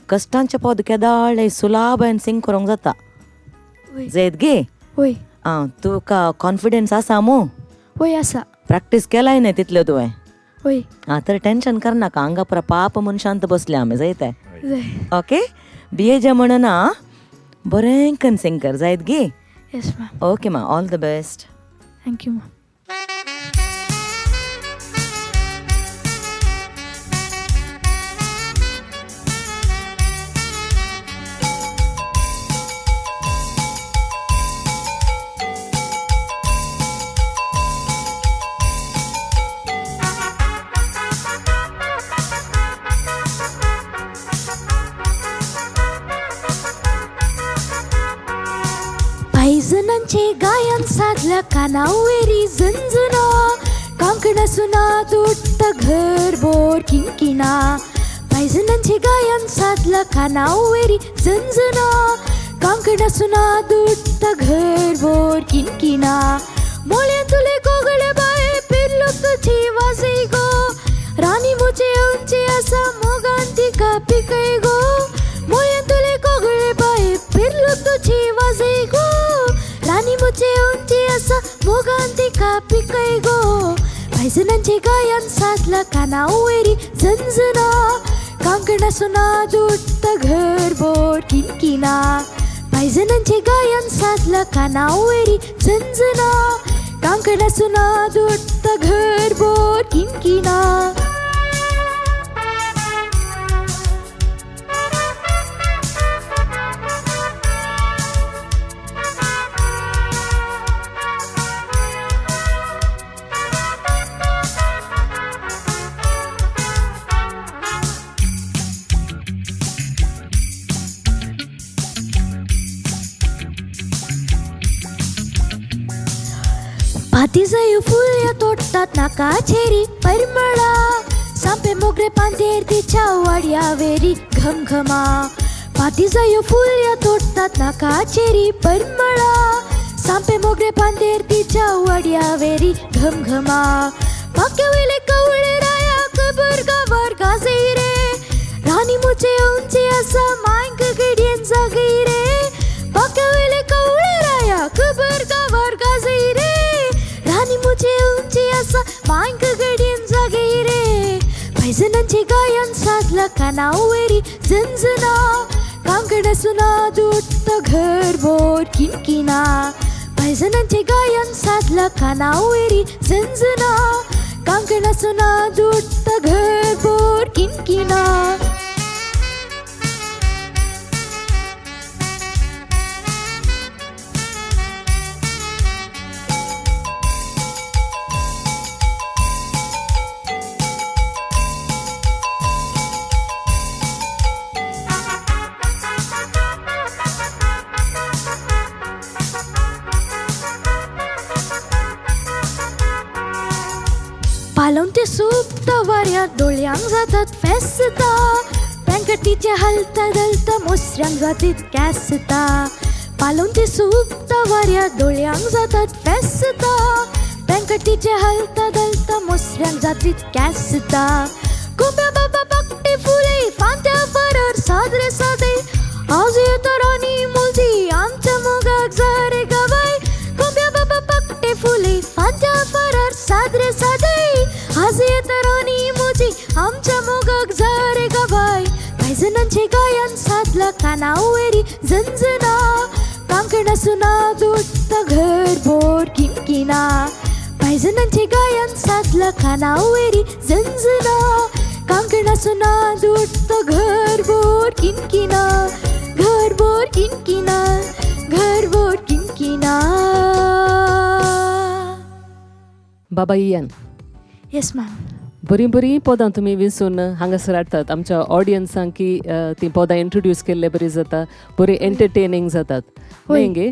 कश्टांचे पद केदाळ सुलाभान सिंग करूंक जाता ओय जायत गे ओय आं तुका कॉन्फिडन्स आसा मू ओय आसा प्रॅक्टीस केलाय न्ही तितलें तुवें ओय आं तर टेन्शन करनाका हांगा पुरा पाप म्हूण शांत बसले आमी जायते जाय ओके भियेजे म्हणना बरें करून सिंग कर जायत गे येस मॅम ओके मा all the best thank you ma'am पायजणांचे गायन साधलं कानावेरी झंझुना कांकणा सुना तुटत घर बोर किंकिणा पायजणांचे गायन साधलं कानावेरी झंझुना कांकणा सुना तुटत घर बोर किंकिणा मोळ्या तुले कोगळे बाये पिल्लू तुझी वाजे गो राणी मुझे उंची असा मोगांती का पिकय गो मोळ्या तुले कोगळे बाये पिल्लू तुझी वाजे गो राणी मुझे उंची असा मोगांती का पिकय गो पायजणांचे गायन साधलं कानावरी झंझना कांकणा सुना दुट्ट घरभर किनकिना पायजणांचे गायन साधलं कानावरी झंझना कांकणा सुना दुट्ट घरभर किनकिना भातीजायू फुल तोडतात नाका चेरी परिमळा सांपे मोगरे पांदेर तिच्या वाड्या वेरी घमघमा भातीजायू फुल तोडतात नाका चेरी परिमळा सांपे मोगरे पांदेर तिच्या वाड्या वेरी घमघमा पाके वेले कवळे राया कबर गावर गाजे रे राणी मुचे उंचे असा मांग गडियन जागे रे पाके वेले कवळे राया कबर गावर गाजे रे राणी मुझे उंची असा मांग गडीन जागे रे पायजणांचे गायन साधलं कानावरी झंझना कांकणा सुना दुट्ट घरभर किनकिना पायजणांचे गायन साधलं कानावरी झंझना कांकणा सुना दुट्ट घरभर किनकिना पालवून ते सुप्त वाऱ्या डोळ्यांक जातात फेसता बँकटीचे हलता दलता मोसऱ्यांक जातीत कॅसता पालवून ते सुप्त वाऱ्या डोळ्यांक जातात फेसता बँकटीचे हलता दलता मोसऱ्यांक जातीत कॅसता कोंब्या बाबा पाकटे फुले फांत्या फरर सादरे सादे आज येता राणी मुलजी आमच्या मोगाक जारे गवाय कोंब्या बाबा पाकटे फुले फांत्या फरर सादरे सादे आज येता राणी मुलजी आमच्या मोगाक जारे गवाय पायजणांचे गायन साधलं कानावरी झंझना कांकणा सुना दुट्ट घरभर किनकिना पायजणांचे गायन साधलं कानावरी झंझना कांकणा सुना दुट्ट घरभर किनकिना घरभर किनकिना घरभर किनकिना बाबा इयान येस मॅम बरी बरी पदां तुमी विंसून हांगासर हाडटात आमच्या ऑडियन्सांक की ती पदां इंट्रोड्यूस केल्ले बरी जाता बरी एंटरटेनिंग जातात न्ही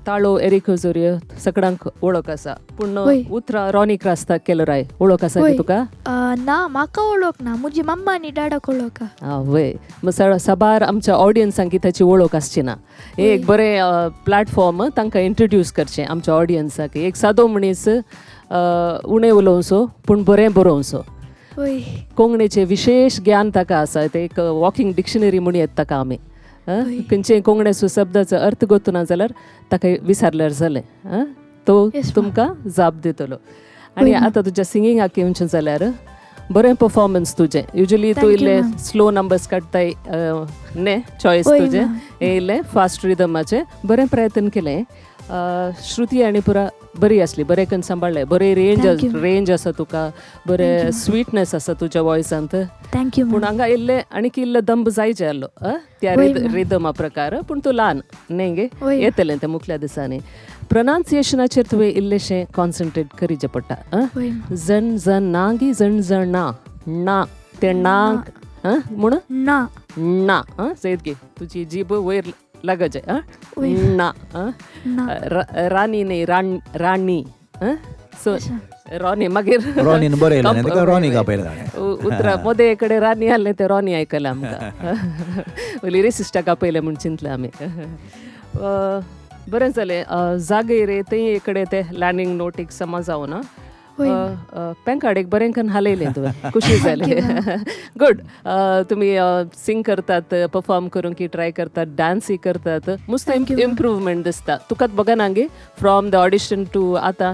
ताळो एरिकोजोरियो सगळ्यांक वळख आसा पूण उतरां रॉनी क्रास्ताक केलराय वळख आसा की तुका ना म्हाका वळख ना म्हजी मम्मा आनी डाडाक वळख वय साबार आमच्या ऑडियन्सांक की ताची वळख आसची ना एक बरें प्लॅटफॉर्म तांकां इंट्रोड्यूस करचें आमच्या ऑडियन्साक एक सादो मनीस उणें उलोवचो पूण बरें बरोवचो कोंकणीचें विशेष ज्ञान ताका आसा ते एक वॉकिंग डिक्शनरी म्हणून येता ताका आमी खंयचें कोंकणी शब्दाचो अर्थ गोतू ना जाल्यार ताका विचारल्यार जालें तो तुमकां जाप दितलो आनी आतां तुज्या सिंगिंगाक येवचें जाल्यार बरें परफॉर्मन्स तुजें युजली तूं इल्ले स्लो नंबर्स काडटाय ने चॉयस तुजें हे इल्ले फास्ट रिदमाचे बरें प्रयत्न केलें श्रुती आनी पुरा बरी आसली बरें करून सांबाळ्ळें बरें रेंज आसा तुका बरें स्वीटनेस आसा तुज्या वॉयसांत थँक्यू पूण हांगा इल्ले आनीक इल्लो दंब जायचे आसलो त्या रिदमा प्रकार पूण तूं ल्हान न्ही गे येतलें तें मुखल्या दिसांनी प्रनाउन्सिएशनाचेर तुवें इल्लेशें कॉन्सन्ट्रेट करीचें पडटा जण जण ना गी जण जण ना ना तें नाक म्हण ना ना सयत गे तुजी जीब वयर लागत ना राणी न्ही राणी सो रॉनी मागीर रॉनीन बरें येयलें न्ही ताका रॉनी आपयलें उतरा मोदे कडेन राणी आहलें तें रॉनी आयकलें आमकां लिरिसिस्टाक आपयलें म्हूण चिंतलें आमी बरें जालें जागे रे ते कडेन ते लँडींग नोट एक समज जावं ना पेंकाडेक बरें करून हालयलें तुवें खुशी जाली गूड तुमी सिंग करतात परफॉर्म करूंक ट्राय करतात डान्सय करतात मस्त इम्प्रूवमेंट दिसता तुकाच बघा नांगे फ्रॉम द ऑडिशन टू आतां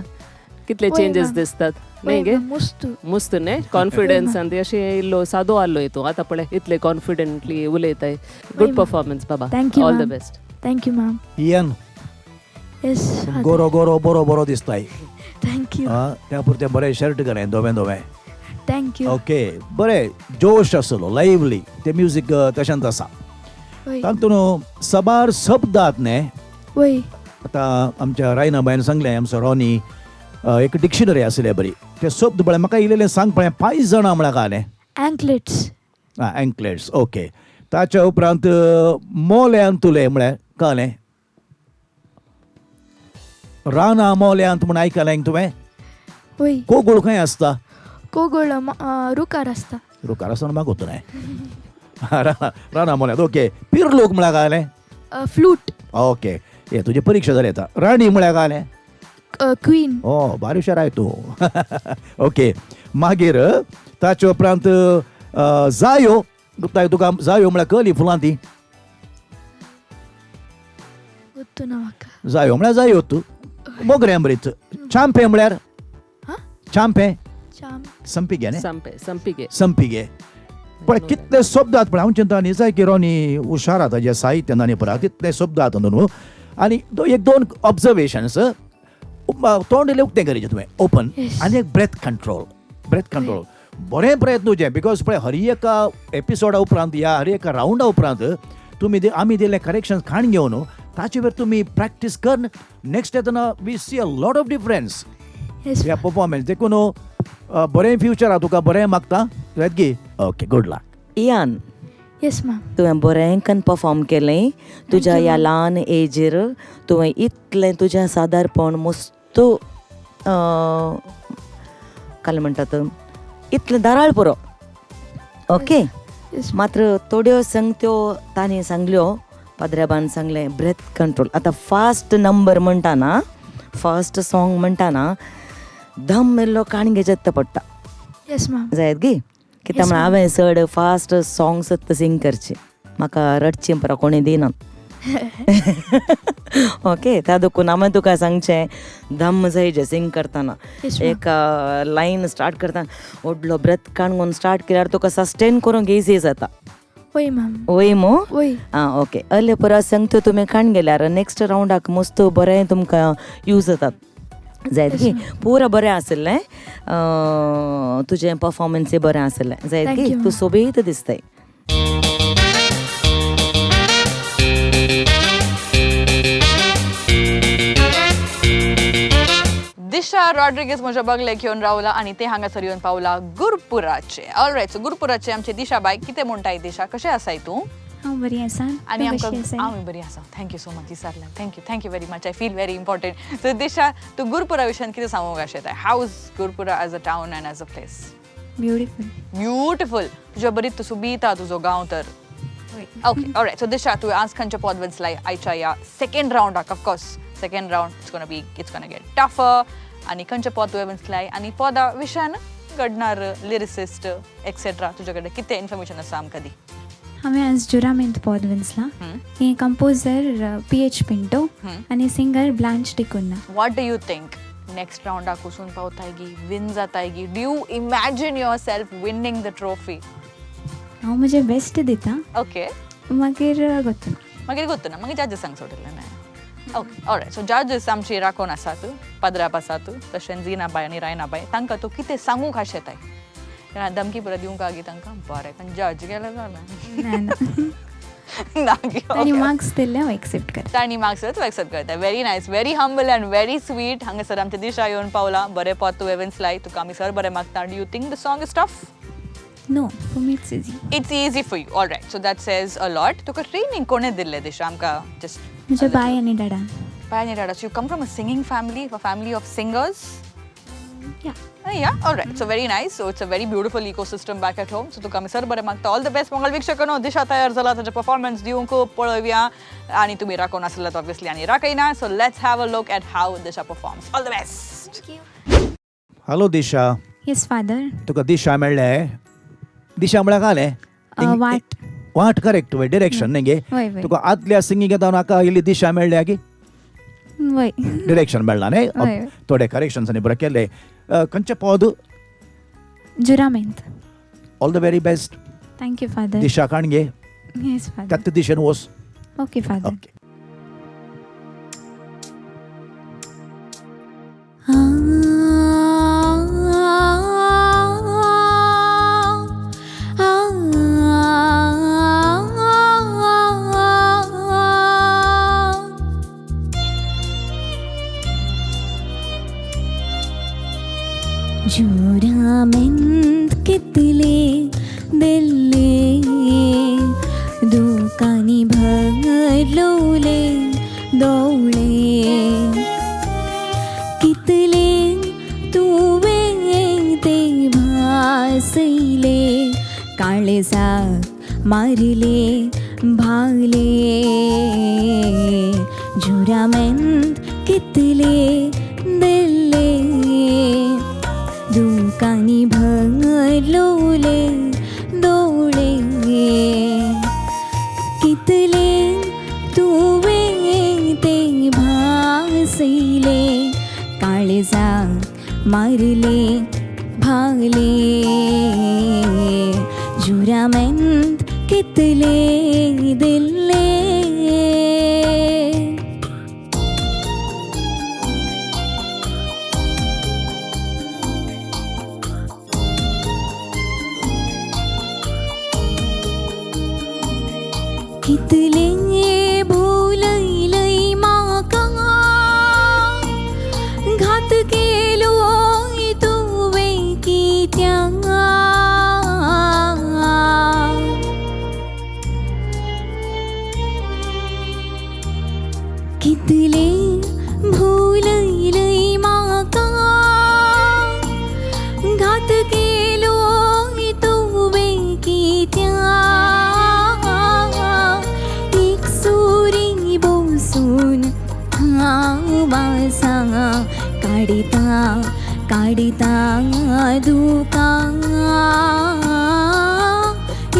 कितले वय चेंजेस मॅम. दिसतात वय नाही गे मॅम, मस्त मस्त न्ही कॉन्फिडन्स आनी अशें इल्लो सादो आल्लो तूं आतां पळय इतले कॉन्फिडेंटली उलयताय गुड मॅम. परफॉर्मन्स बाबा Thank you, all the ma'am. Best thank you ma'am Ian yes गोरो गोरो बरो बरो दिसताय थँक्यू त्या पुरते बरें शर्ट घालें दोवें थँक्यू ओके बरें जोश आसलो लायव्हली ते म्युजीक तशेंच आसा वय तातूंत सबार शब्द आहात न्ही वय आतां आमच्या रायनाबाईन सांगलें आमचो रॉनी एक डिक्शनरी आसले बरी ते शब्द पळय म्हाका इल्लें सांग पळय 5 जाणां म्हळ्यार कालें अँकलेट्स एंकलेट्स ओके ताच्या उपरांत मोल्यांत तुले म्हळ्यार कळ्ळें राना मोल्यांत म्हूण आयकलें तुवें वय कोगुळ खंय आसता कोगोळ रुकार आसता रुकार आसतना म्हाका वतू राना मोल्यांत ओके पिरलोक म्हळ्यार कळ्ळें फ्लूट ओके हे तुजी परीक्षा जाली आतां राणी म्हळ्यार कळ्ळें क्वीन ओ बारी हुशार आय तूं ओके मागीर ताचे उपरांत जायो तुका जायो म्हळ्यार कळली फुलां ती ಗೊತ್ತು ना म्हाका जायो म्हळ्यार जायो तूं मोगऱ्यामरीत चांपे म्हळ्यार हा? चांपे चाम संपिगे न्ही संपिगे संपिगे पळय कितले शब्द आहात पळय हांव चिंता न्ही जाय की रोनी हुशार आतां जे साहित्यान आनी पळय कितले शब्द आहात न्हू आनी एक दोन ऑब्जर्वेशन्स तोंड इल्लें उक्तें करीचें तुवें ओपन Yes. आनी एक ब्रेथ कंट्रोल बरें प्रयत्न तुजे बिकॉज पळय हर एका एपिसोडा उपरांत या हर एका रावंडा उपरांत तुमी आमी दिल्ले करेक्शन खाण घेवन ताचे वेळार तुमी प्रॅक्टीस कर नेक्स्ट येतना we see a lot of difference yes ह्या परफॉर्मन्स देखून बरें फ्युचर आहा तुका बरें मागता की okay good luck Ian yes ma'am तुवें बरेंकन परफॉर्म केलें तुज्या ह्या ल्हान एजीर तुवें इतलें तुजें सादारपण मस्त काय म्हणटात इतलें दाराळ पुरो ओके येस मात्र थोड्यो संगत्यो तांणी सांगल्यो पाद्र्याबान सांगलें ब्रेथ कंट्रोल आतां फास्ट नंबर म्हणटाना फास्ट सॉंग म्हणटाना धम इल्लो काणगे जेत्त पडटा येस मॅम जायत गी कित्याक म्हळ्यार हांवें चड फास्ट सॉंग्स सिंग करचे म्हाका रडचें परा कोणी दिनात ओके त्या देखून हांवें तुका सांगचें धम्म जायचें सिंग करतना Yes, एक लायन स्टार्ट करतना व्हडलो ब्रेथ काणून स्टार्ट केल्यार तुका सस्टेन करूंक इजी जाता वय मॅम वय मो वय आं ओके अले परत सांगतो तुमी काण गेल्यार नेक्स्ट रावंडाक मस्त बरें तुमकां यूज जातात जायत की पुरो बरें आसलें तुजें परफॉर्मन्सूय बरें आसलें जायत Thank की you, तूं ma'am. सोबीत दिसताय दिशा रॉड्रिगेज म्हज्या बगले घेवन रावला आणि ते हांगासर येवन पावला गुरपुराचे ऑलरायट सो गुरपुराचे आमचे दिशा बाय कितें म्हणटाय दिशा कशें आसाय तूं हांव बरी आसा आणि तूं कशी आमकां आसाय? हांव बरी आसा थँक्यू सो मच विसरलें thank you very much I feel very important so Disha तूं गुरपुरा विशयान कितें सांगूंक आशेताय how is Gurpura as a town and as a place beautiful beautiful तुज्या बरीत तूं सुबीता तुजो गांव तर ओके ऑलरायट सो दिशा तुवें आज खंयचे पद वेंचलाय आयच्या या सेकंड रावंडाक of course second round it's gonna get tougher आणि खंयचे पद तुवें वेंचलाय आणि पदा विशयान घडणार लिरिसिस्ट एक्सेट्रा तुजे कडेन कितें इन्फॉर्मेशन आसा आमकां दी हांवें आज जुरामेंत पद वेंचलां ही कंपोजर PH पिंटो आनी सिंगर ब्लांच टिकुन्ना What do you think? Next round वचून पावताय गी विन जाताय गी do you imagine your self winning the trophy हांव म्हजें बेस्ट दितां ओके मागीर गोतून मागीर गोतू ना मागीर जजीसांक सोडिल्लें ना ओके ऑलरायट सो जजीस आमची राखोन आसात पदराप आसात तशेंच जिनाबाय आनी रायनाबाय तांकां तूं कितें सांगूंक आशेताय धमकी परत दिवंक आगी तांकां बरें पण जज गेलें जालें ना आनी मार्क्स दिल्ले हांव एक्सेप्ट करता तांणी मार्क्स तूं एक्सेप्ट करता very nice very humble and very sweet हांगासर आमच्या दिशा येवन पावला बरें पद तुवें वेंचलाय तुका आमी सर बरें मागता do you think the song is tough no for me it's easy It's easy for you. All right. So that says a lot. Tuka training कोणे दिल्लें दिशा आमकां just म्हज्या बाय आनी डाडान Pioneer Dada. So you come from a singing family, a family of singers. या Yeah. All right. So very nice. So it's a very beautiful ecosystem back at home. So तुका आमी sir बरें मागता all the best मंगल वीक्षकांनो दिशा तयार जाला ताचे performance दिवंक पळोवया आनी तुमी राखून आसलें ऑब्वियसली आनी राखयना so let's have a look at how Disha performs all the best hello Disha yes father तुका दिशा मेळ्ळें दिशा म्हळ्यार कालें वाट वाट करेक्ट डिरेक्शन न्ही गे वय वय तुका आदल्या सिंगींग येता म्हाका इल्ली दिशा मेळ्ळ्या की वय डिरेक्शन मेळना न्ही हय. थोडे करेक्शन्स आनी बरें केले खंयचे पद जुरामेंत all the very best thank you father Disha काणगे येस फादर त्याच दिशेन वच ओके फादर ओके जुरामेंत कितले दिल्ले दुकानी भरलोले दौळे कितले तुवे ते भासले काळजाक मारले भागले जुरामेंत कितले दिल्ले दुकानी भरलोले दोळे कितले तुवे ते भासले काळजाक मारले भागले जुरामेंत कितले दिल्ले कितले भुलैलै म्हाका घात केलो तुवें कित्याक कितले भुलैलै म्हाका घात केलो तुवें कित्याक एक सुरी बसून हांव वासा काडिता काडिता दुका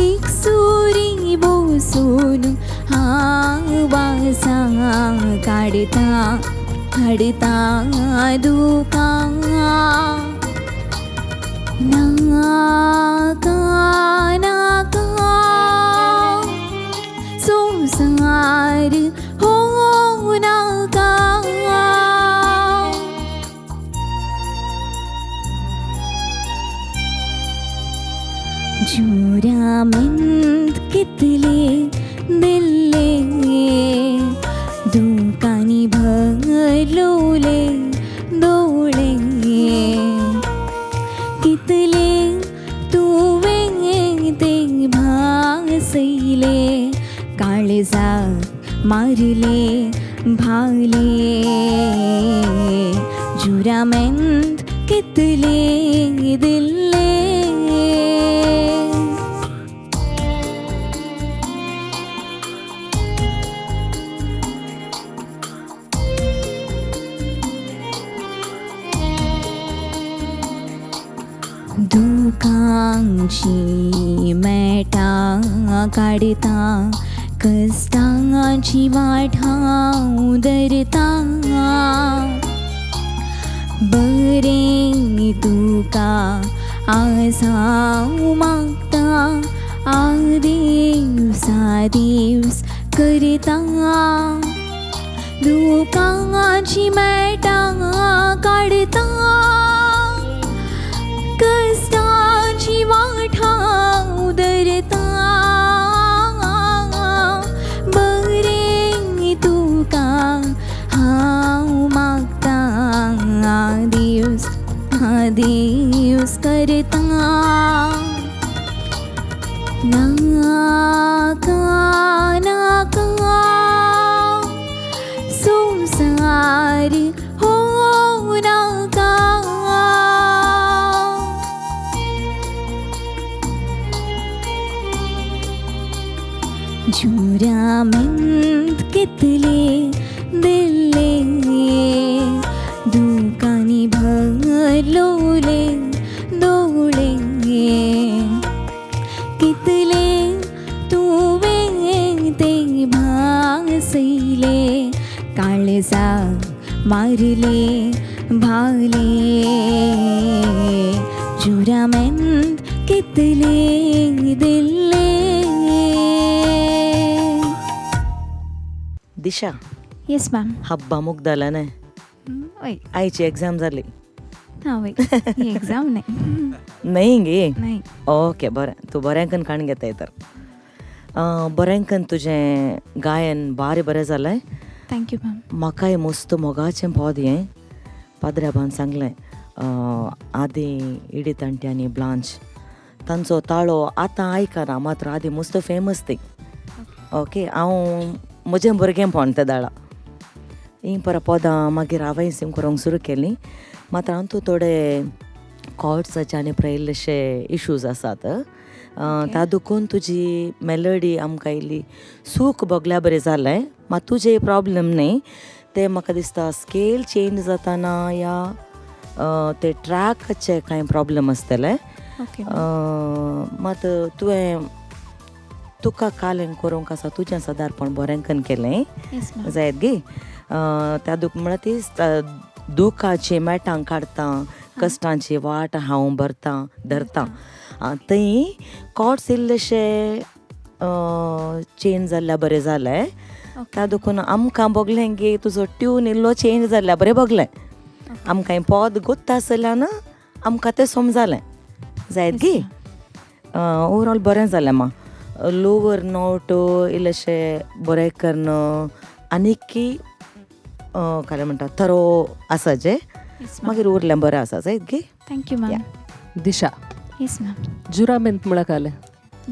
एक सुरी बसून हांव वासा काडिता काडिता दुका नाका नाका संसार हो नाका जुरामेंत कितले दिल्ले दुकानी भरलोले दोळे कितले तुवे ते भासले काळजाक मारले भागले जुरामेंत कितले दिल्ले दुकांची मेटा काढता कष्टाची वाटा उदरता बरे तुका आसा मागता दिवसा दिवस करता दुकांची मेटा काढता कष्टाची वाटा उदरता बरे तुका हांव मागता दिवस दिवस करता नाका नाका संसार हो नाका जुरामेंत कितले दिल्ले दुकानी भरलोले दोळे कितले तुवे ते भासले काळजाक मारले भाले जुरामेंत कितले दिले. दिशा येस मॅम. हब्बा मुग्धाला नाही वय आईची एक्झाम झाली हां वय ही एक्झाम नाही नाही गे नाही. ओके बरें तूं बऱ्यांकन काण घेताय तर बऱ्यांकन तुजें गायन बारी बरें जालें. Thank you ma'am. म्हाकाय मस्त मोगाचें पद हें पाद्र्याबान सांगलें आदी इडी तांटी आनी ब्लांच तांचो ताळो आतां आयकना मात्र आदी मस्त फेमस ती. ओके हांव म्हजें भुरगेंपण तें दाळा ही परत पदां मागीर हांवें सिम करूंक सुरू केलीं मात्र हातूंत थोडे कॉर्ड्साचे आनी इल्लेशे इश्यूज आसात. तातूंत तुजी मेलडी आमकां इल्ली सूख बगल्या बरें जालें मात तुजें प्रॉब्लम न्ही तें म्हाका दिसता स्केल चेंज जाताना या ते ट्रॅकाचे कांय प्रॉब्लम आसतले. ओके मात तुवें तुका कालें करूंक आसा तुजें सादारपण बरेंकन केलें येस मॅम. जायत गे त्या दूख म्हळ्यार ती दुखाची मेटां काडटा कश्टांची वाट हांव भरतां धरतां थंय कॉर्ड्स इल्लेशे चेंज जाल्ल्या बरें जालें. त्या देखून आमकां बगलें गे तुजो ट्यून इल्लो चेंज जाल्ल्या बरें बगलें. आमकां हें पद गुत्ता आसल्यान आमकां तें समजालें जायत गे. ओवरऑल बरें जालें मा लोवर नोट इल्लेशे बरें करणं आनीक काय म्हणटा थरो आसा जे मागीर उरलें बरें आसा जायत गे. Thank you ma'am. Disha yes ma'am. जुरामेंत म्हळ्यार काले.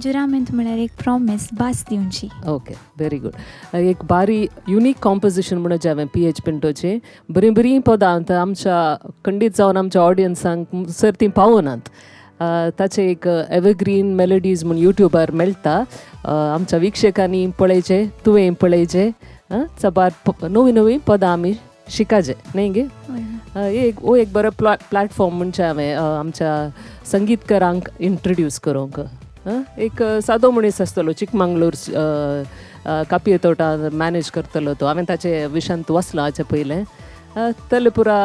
जुरामेंत म्हळ्यार एक प्रॉमीस भास दिवची. Okay very good. एक बारी युनीक कॉम्पोजिशन म्हणून जे हांवें PH पिंटोचे बरीं बरीं पदां आतां आमच्या खंडीत जावन आमच्या ऑडियन्सांक सर्ती पावनात. ताचे एक एवरग्रीन मेलोडीज म्हणून युट्यूबार मेळटा. आमच्या विक्षकांनी पळयचे तुवें पळयचे चबार नवीं नवीं पदां आमी शिकाचे न्ही गे. एक बरो प्लॅटफॉर्म म्हणजे हांवें आमच्या संगीतकारांक इंट्रोड्यूस करूंक. एक सादो मनीस आसतलो चिकमंगळूर कापये तोटा मॅनेज करतलो तो. हांवें ताचे विशयांत वचलां हाचे पयलें. तले पुरा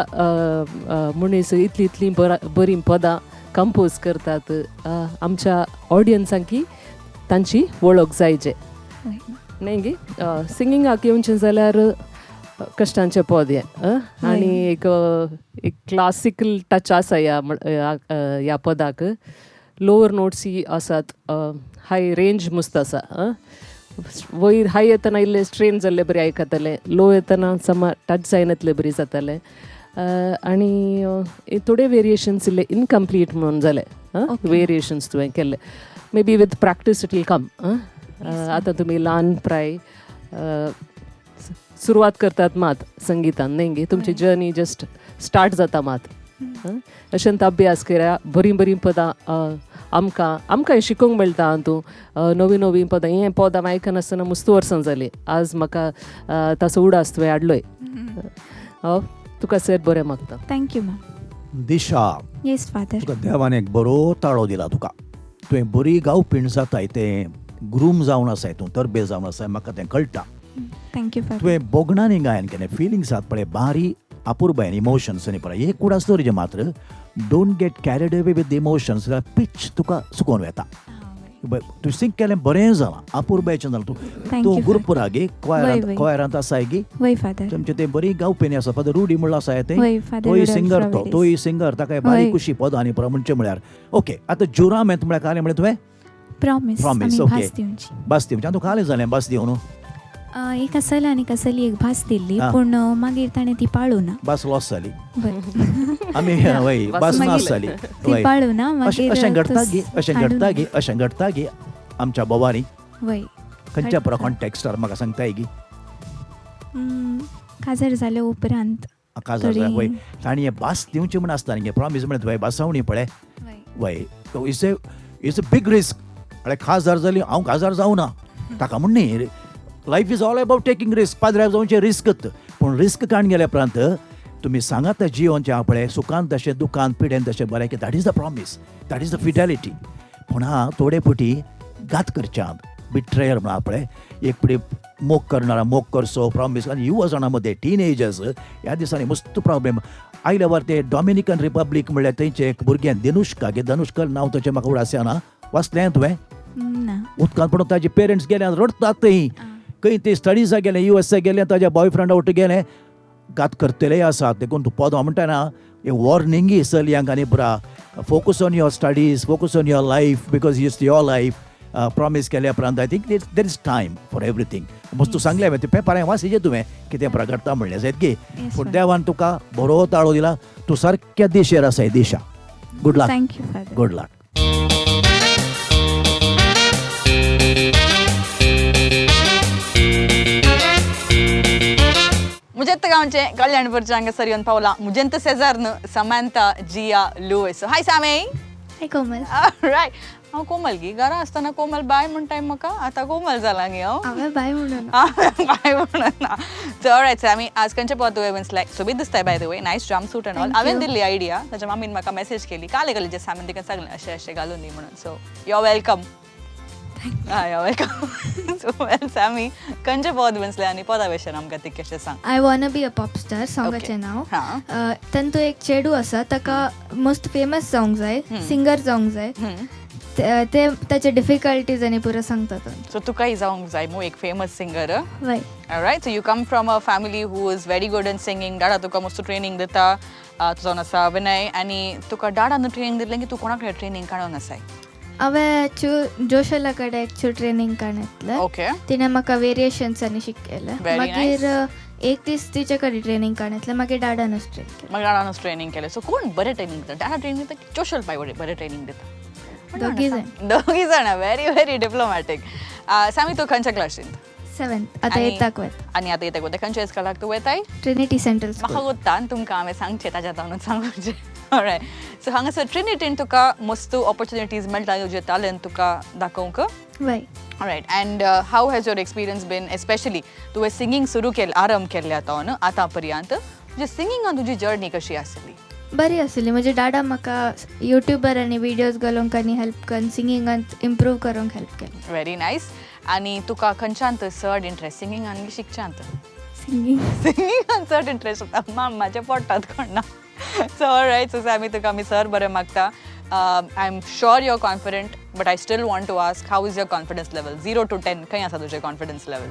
मनीस इतलीं बरीं पदां कंपोज करतात. आमच्या ऑडियन्सांक तांची वळख जायचे न्ही गे. सिंगिंगाक येवचें जाल्यार कश्टांचें पद हें आनी एक क्लासिकल टच आसा ह्या पदाक. लोवर नोट्स ही आसात हाय रेंज मस्त आसा. वयर हाय येतना इल्ले स्ट्रेन जाल्ले बरें आयकतले लो येतना समा टच जायन येतले बरी जाताले. आनी थोडे वेरिएशन्स इल्ले इनकम्प्लीट म्हणून जाले. वेरिएशन्स तुवें केल्ले may be with practice it will come. आतां तुमी ल्हान प्राय सुरवात करतात मात संगीतान न्ही गे. तुमची जर्नी जस्ट स्टार्ट जाता मात. अशेंत अभ्यास करा बरीं बरीं पदां आमकां शिकूंक मेळटा. हातूंत नवीं नवीं पदां हें पद हांवें आयकनासतना मस्त वर्सां जालीं. आज म्हाका ताचो उडास तुवें हाडलोय. तुका सर बरें मागता. Thank you ma'am. Disha yes father. तुका देवान एक बरो ताळो दिला तुका. तुवें बरी गावपीण जाताय तें ग्रूम जावन आसाय तूं तरबेज जावन आसाय म्हाका तें कळटा. Thank you father. तुवें बोगणांनी गायन केलें फिलिंग्स आहात पळय बारी अपुरबायन इमोशन्स न्ही पळय एक कूड आसता तेजें मात्र don't get carried away with the emotions जाल्यार पिच तुका चुकोवन वेता. तुवें सिंग केलें बरें जालां अपुरबायचें जालां. तूं गुरपुरा गे क्वायरांत आसाय गे. वय फादर. तुमचें तें बरी गावपेनी आसा पद रुडी म्हणला आसाय तें वय फादर. तोय सिंगर तोय सिंगर ताका बारी खुशी पद आनी परत म्हणचें म्हळ्यार ओके. आतां जुरामेंत म्हळ्यार कालें म्हळ्यार तुवें प्रॉमीस ओके भास दिवची. बास दिवचें. आतां कालें जालें बास दिवन एक आसली आनी कसली एक भास दिल्ली पूण मागीर ताणें ती पाळूना. बास लॉस जाली. बरें. आमी वय बास नास जाली. ती पाळूना मागीर अशें घडटा गे आमच्या बोवानी. वय खंयच्या परा कॉन्टॅक्स्टार म्हाका सांगताय गी. काजार जाल्या उपरांत काजार वय ताणी हें बास दिवचें म्हण आसता न्ही प्रॉमीस म्हण तुवें बासावणी पळय वय इट्स अ बिग रिस्क. म्हळ्यार खासदार जाली हांव खासदार जावं ना ताका म्हण न्ही. Life is all about taking risk. पाद्र्यार जावचें रिस्कच पूण रिस्क काण गेल्या उपरांत तुमी सांगात जियोनचें हांव पळय सुखान तशें दुखान पिडेन तशें बरें की that is the promise that is the Fidelity. पूण हांव थोडे फावटी घात करच्यात बिट्रेयर म्हणून पळय एक फुटी मोग करणारा मोग करचो प्रॉमिस आनी युवा जाणांमध्ये टिनेजर्स ह्या दिसांनी मस्त प्रॉब्लेम आयल्या वर ते डॉमिनिकन रिपब्लीक म्हणल्यार थंयचे एक भुरगें धनुष्का नांव ताचें म्हाका उडासना वाचलें तुवें ना उदकांत पडून ताजे पेरंट्स गेले आनी रडतात थंय खंय ते स्टडीजाक गेले USA गेले ताज्या बॉयफ्रेंडा वांगडा गेले घात करतले आसात देखून तूं पोदां म्हणटा ए वॉर्निंग इसल यांक आनी पुरा focus on your studies focus on your life because it's your life promise केल्या उपरांत I think there is time for everything मस्त तूं सांगलें हांवें ते पेपरान वाचिचें तुवें कितें प्रगटता म्हणलें सारकी पूण देवान तुका बरो ताळो दिला तूं सारक्या दिशेर आसाय दिशा गुड लक थँक्यू फादर गुड लक मुजेंत गांवचे कल्याणपूरचे हांगासर येवन पावला मुजेंत सेजार्न समांता जिया लुईस हाय सामे हाय कोमल रायट हांव कोमल गी घरा आसतना कोमल बाय म्हणटाय म्हाका आतां कोमल जाला गे हांव हांवें बाय म्हणून बाय म्हणना सो ऑलरायट सामी आज खंयचे पद तुवें मीन्स लायक सोबीत दिसताय by the way nice jump suit end all हांवें दिल्ली आयडिया ताच्या मामीन म्हाका मेसेज केली काले गलीचे सामान तिका सांगलें अशें अशें घालून दी म्हणून सो यू आर वेलकम हय वेलकम सो वेल सामी खंयचे पद विन्सले आनी पदा विशयन आमकां ती कशें सांग I want be a pop star सॉंगाचें नांव तातूंत एक चेडू आसा ताका मोस्ट फेमस सॉंग जाय सिंगर सॉंग जाय ते ताचे डिफिकल्टीज आनी पुरो सांगता सो तुकाय जावंक जाय मू एक फेमस सिंगर वय right so you come from a family who is very good in singing डाडा तुका मस्त ट्रेनींग दिता तुजो आसा विनय आनी तुका डाडान ट्रेनींग दिलें की तूं कोणा कडेन ट्रेनींग काडून आसाय हांवें जोशला कडेन एकच्यू ट्रेनींग काडलें ओके तिणें म्हाका वेरिएशन्स आनी शिकयलें Very मागीर एक दीस तिचे कडेन ट्रेनींग काडलें मागीर डाडानूच ट्रेन केलें म्हाका डाडानूच ट्रेनींग केलें सो कोण बरें ट्रेनींग दिता डाडा ट्रेनींग दिता की जोशल पाय बरें ट्रेनींग दिता दोगी जाणां व्हेरी व्हेरी डिप्लोमॅटीक सामी तूं खंयच्या क्लासींत 7th आतां येताक वता आनी आतां येता वता खंयच्या इस्कॉलाक तूं वताय ट्रिनिटी सेंट्रल म्हाका वता आनी तुमकां हांवें सांगचें ताज्या तावनूच सांगूचें ऑलरायट सो हांगासर ट्रिनिटीन तुका मस्त ऑपॉर्च्युनिटीज मेळटा तुजें टॅलंट तुका दाखोवंक वय alright and how has your experience been especially तुवें सिंगींग सुरू केलें आरंभ केल्ले आतां पर्यंत म्हणजे सिंगिंगान तुजी जर्नी कशी आसली बरी आसली म्हणजे डाडा म्हाका युट्यूबर आनी विडियोज घालूंक आनी हेल्प करून सिंगिंगांत इम्प्रूव करूंक हेल्प केलें व्हेरी नायस आनी तुका खंयच्यांत चड इंट्रस्ट सिंगिंगान की शिकच्यांत सिंगींग चड इंट्रस्ट आसता म्हाज्या पोटांत कोण ना सो ऑलरायट सो आमी तुका आमी सर बरें मागता I am sure you are confident but I still want to ask how is your confidence level 0 to 10 खंय आसा तुजें कॉन्फिडन्स लेवल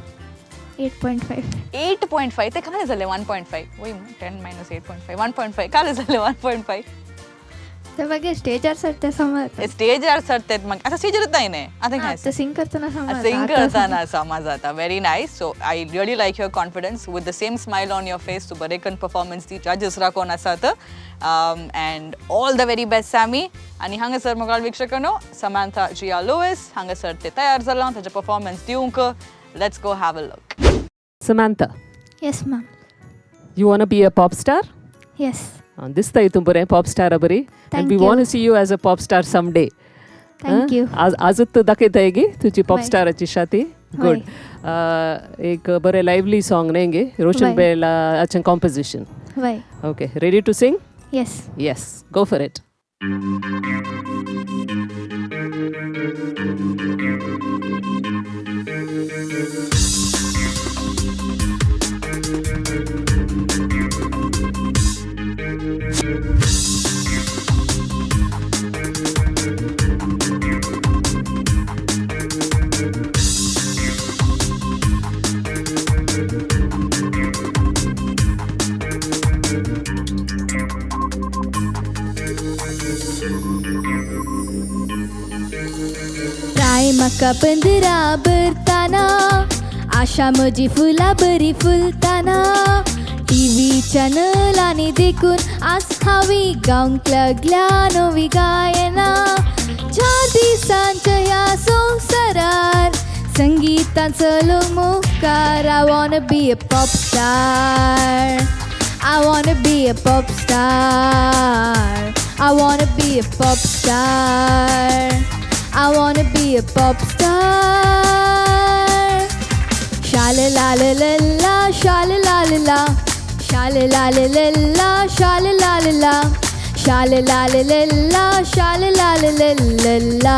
8.5 8.5 ते काले जालें 1.5 वय 10 - 8.5 1.5 काले जालें 1.5 ते मागीर स्टेजार सर ते समज स्टेजार सरतात मग आता स्टेजर येताय न्ही आता काय ते सिंग करतना समज सिंग करताना समज आता very nice so I really like your confidence with the same smile on your face तू बरे कन परफॉर्मन्स ती जजेस राखून आसात and all the very best Sammy आनी हांगासर मोगाळ वीक्षकांनो समांथा जिया लुईस हांगासर ते तयार जालां ताचे परफॉर्मन्स दिवंक let's go have a look Samantha, yes ma'am you want to be a pop star? Yes दिसता तूं बरें पॉप स्टारा बरी Thank and we you. want to see you as a pop star someday. Thank you आजूच तू दाखयताय गी तुझी pop होय. स्टाराची छाती होय. गुड एक बरें लायव्हली सॉंग न्ही गे रोशन होय. बेलाचें कॉम्पोजिशन वय okay ready to sing yes yes go for it प्राय म्हाका पंदरा भरताना आशा म्हजी फुलां बरी फुलताना टीव्ही चॅनलांनी देखून आज हांवी गावंक लागल्या नवी गायनां 4 दिसांच्या ह्या संवसारार संगीतान चलो मुखार I wanna be a pop star I wanna be a pop star I wanna be a pop star I wanna be a pop star Shala la la la la shala la la la Shala la la la la shala la la la Shala la la la la shala la la la la la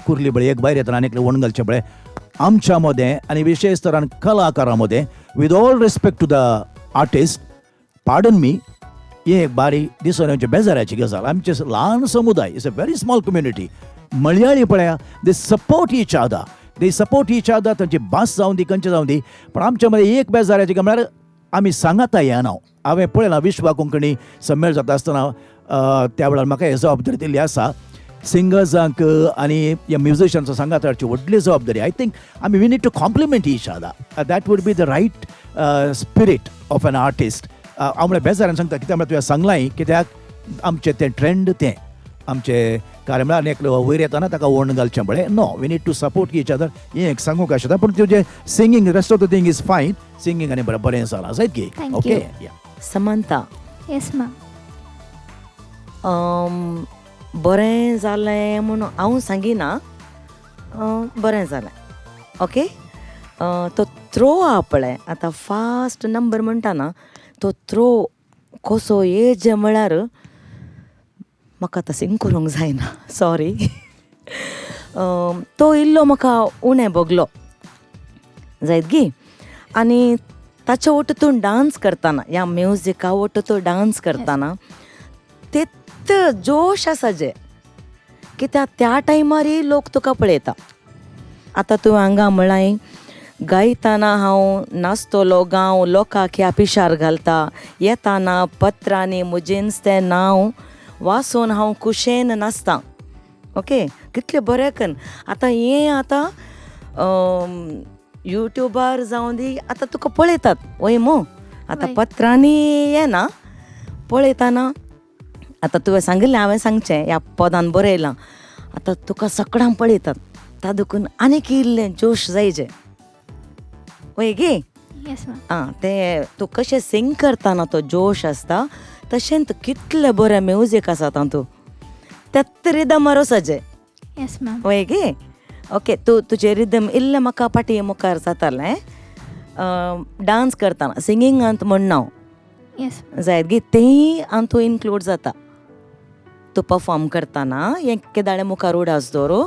कुर्ली बळे एक भायर येतना आनीक वण घालचे बळे आमच्या मध्ये आनी विशेष तरान कलाकारा मध्ये with all respect to the artist pardon me ही एक बारीक दिसून येवची बेजाराची गजाल. आमचे ल्हान समुदाय it's a very small community मलयाळी पळया दे सपोर्ट ईच अदर तांची भास जावन दी खंयची जावन दी पण आमच्या मध्ये एक बेजाराची म्हळ्यार आमी सांगाता येना. हांवें पळयलां विश्वा कोंकणी सम्मेलन जाता आसतना त्या वेळार म्हाका हे जबाबदारी दिल्ली आसा सिंगर्सांक आनी ह्या म्युजिशियन्सांक सांगात हाडची व्हडली जबाबदारी. आय थिंक आमी we need to compliment each other. That would be the right spirit of an artist. हांव म्हळ्यार बेजारान सांगता कित्याक म्हळ्यार तुवें सांगलां कित्याक आमचें तें ट्रेंड तें आमचे कार्यामळार एकलो वयर येताना ताका वण घालचें पळय. No we need to support each other हें एक सांगूंक आशिल्लें. पूण तुजें singing rest of the thing is fine. Singing आनी बरें जालां सारकी. Thank okay you. समंता येस मॅम. बरें जालें म्हणून हांव सांगिना बरें जालें. ओके तो थ्रो आहा पळय आतां फास्ट नंबर म्हणटा ना तो थ्रो कसो येजे म्हळ्यार म्हाका आतां सिंग करूंक जायना सॉरी. तो इल्लो म्हाका उणें बगलो जायत गी आनी ताच्या वटतून डान्स करतना ह्या म्युजिका वटतून डान्स करतना तेत जोश आसा जे कित्याक त्या टायमारय लोक तुका पळयता. आतां तूं हांगा म्हळाय गायतना हांव नाचतलो गांव लोकांक ह्या पिशार घालता येताना पत्रांनी मुजेन्स तें नांव वाचून हांव कुशेन नाचतां. ओके कितलें बरें कन्न आतां हें आतां युट्यूबार जावं दी आतां तुका पळयतात वय मो आतां पत्रांनी येना पळयतना आतां तुवें सांगिल्लें हांवें सांगचें ह्या पदान बरयलां आतां तुका सगळां पळयतात तातूंत आनीक इल्लें जोश जायजें वय गे. Yes ma'am. तें तूं कशें सिंग करतना तो जोश आसता तशेंच कितलें बरें म्युजीक आसा तातूंत तेत रिदमार वचचें येस मॅम. वय गे. ओके तुजें रिदम इल्लें म्हाका पाटी मुखार जातालें डान्स करतना सिंगिंगांत म्हणना येस जायत गे तेंय हातूंत इन्क्लूड जाता. तूं परफॉर्म करतना एक दाडे मुखार उडास दवरो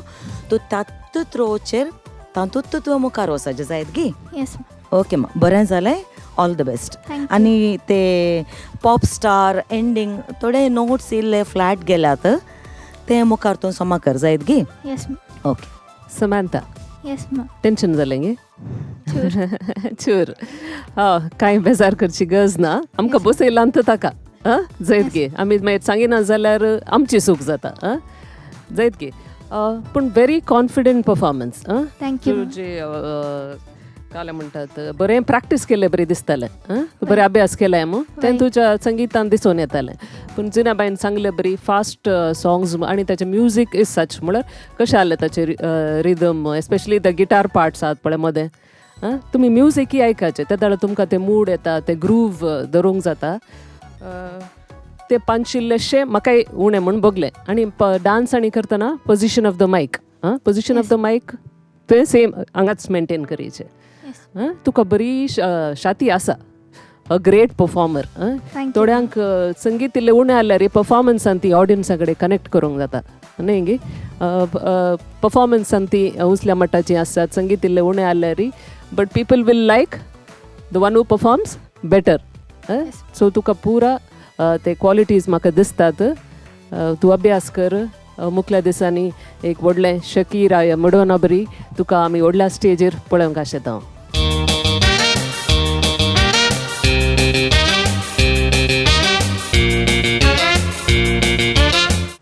तूं तातूंत थ्रोचेर तातूंत तुवें मुखार वचचें जायत गे. येस ओके मा बरें जालें all the best. Thank you. आनी ते पॉप स्टार एंडींग थोडे नोट्स इल्ले फ्लॅट गेल्यात ते मुखार तूं समाकर जायत गे. येस ओके समांता येस मॅम. टेन्शन जालें गे चूर कांय बेजार करची गरज ना. आमकां बसयलां ताका जायत गे आमी मागीर सांगिना जाल्यार आमची चूक जाता जायत गे. पूण व्हेरी कॉन्फिडंट परफॉर्मन्स. थँक्यू. तुजे काय म्हणटात बरें प्रॅक्टीस केलें बरें दिसतालें. बरें अभ्यास केलाय मग तें तुज्या संगीतान दिसून येतालें. पूण जिना बायन सांगलें बरी फास्ट सॉंग्स आनी ताचें म्युजीक इज सच म्हळ्यार कशें जालें ताचें rhythm especially the guitar parts आहात पळय मदें तुमी म्युजीकय आयकाचें त्या दाडा तुमकां तें मूड येता तें ग्रूव धरूंक जाता. तें पांचिल्लेशें म्हाकाय उणें म्हूण बगलें. आनी डान्स आनी करतना पोजिशन ऑफ द मायक पोजिशन ऑफ द मायक तुवें सेम हांगाच मेंटेन करीचें. तुका बरी शाती आसा अ ग्रेट परफॉर्मर. थोड्यांक संगीत इल्लें उणें जाल्यार परफॉर्मन्सान ती ऑडियन्सा कडेन कनेक्ट करूंक जाता न्ही गे. परफॉर्मन्सान ती उसल्या मट्टाची आसतात संगीत इल्लें उणें जाल्यार but people will like the one who performs better. So तुका पुरा ते क्वॉलिटीज म्हाका दिसतात. तूं अभ्यास कर मुखल्या दिसांनी एक व्हडलें शकीर मडोना बरी तुका आमी व्हडल्या स्टेजीर पळोवंक आशेता.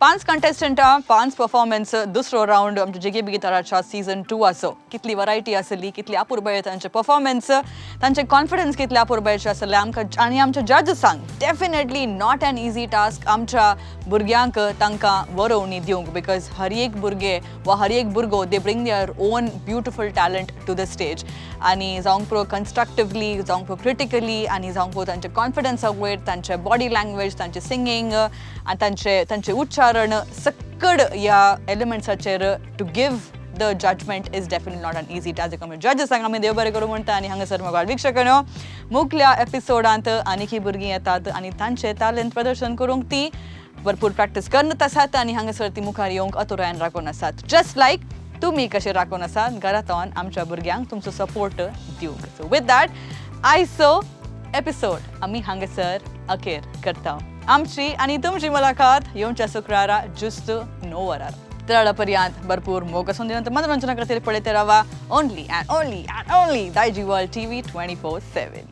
पांच कंटेस्टंटां पांच परफॉर्मन्स दुसरो राउंड आमच्या जिगे बिगिताराच्या सीझन 2 आसो. कितली वरायटी आसली कितली अपुरबाय तांचे परफॉर्मन्स तांचे कॉन्फिडन्स कितले अपुरबायचे आसले आमकां आनी आमच्या जजसांक definitely not an easy task आमच्या भुरग्यांक तांकां वरोवणी दिवंक बिकॉज हर एक भुरगे वा हर एक भुरगो they bring their own beautiful talent to the stage. आनी जावंक प्रो कन्स्ट्रक्टिवली जावंक प्रो क्रिटिकली आनी जावंक प्रो तांचे कॉन्फिडन्साक वयर तांचे बॉडी लँग्वेज तांचे सिंगींग आनी तांचे उच्चारण सकड ह्या एलिमेंट्साचेर to give the judgement is definitely not an easy task. जजसांक आमी देव बरें करूं म्हणटा आनी हांगासर मोगाळ वीक्षकांनो मुखल्या एपिसोडांत आनीक भुरगीं येतात आनी तांचे टॅलंट प्रदर्शन करूंक ती भरपूर प्रॅक्टीस करत आसात आनी हांगासर ती मुखार येवंक अतुरायन राखून आसात. जस्ट लायक तुमी कशे राखून आसात घरांतल्यान आमच्या भुरग्यांक तुमचो सपोर्ट दिवंक. सो विथ दॅट आयचो एपिसोड आमी हांगासर अखेर करता. आमची आणि तुमची मुलाखत येवच्या शुक्रारा जुस्त 9 वरार. पर्यंत भरपूर मोग असून दिनंतर मनोरंजना खातीर पळयते रावा only and only Daiji world TV 24/7.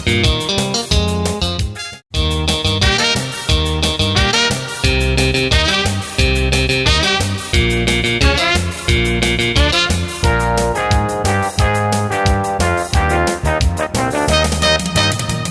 Thank you.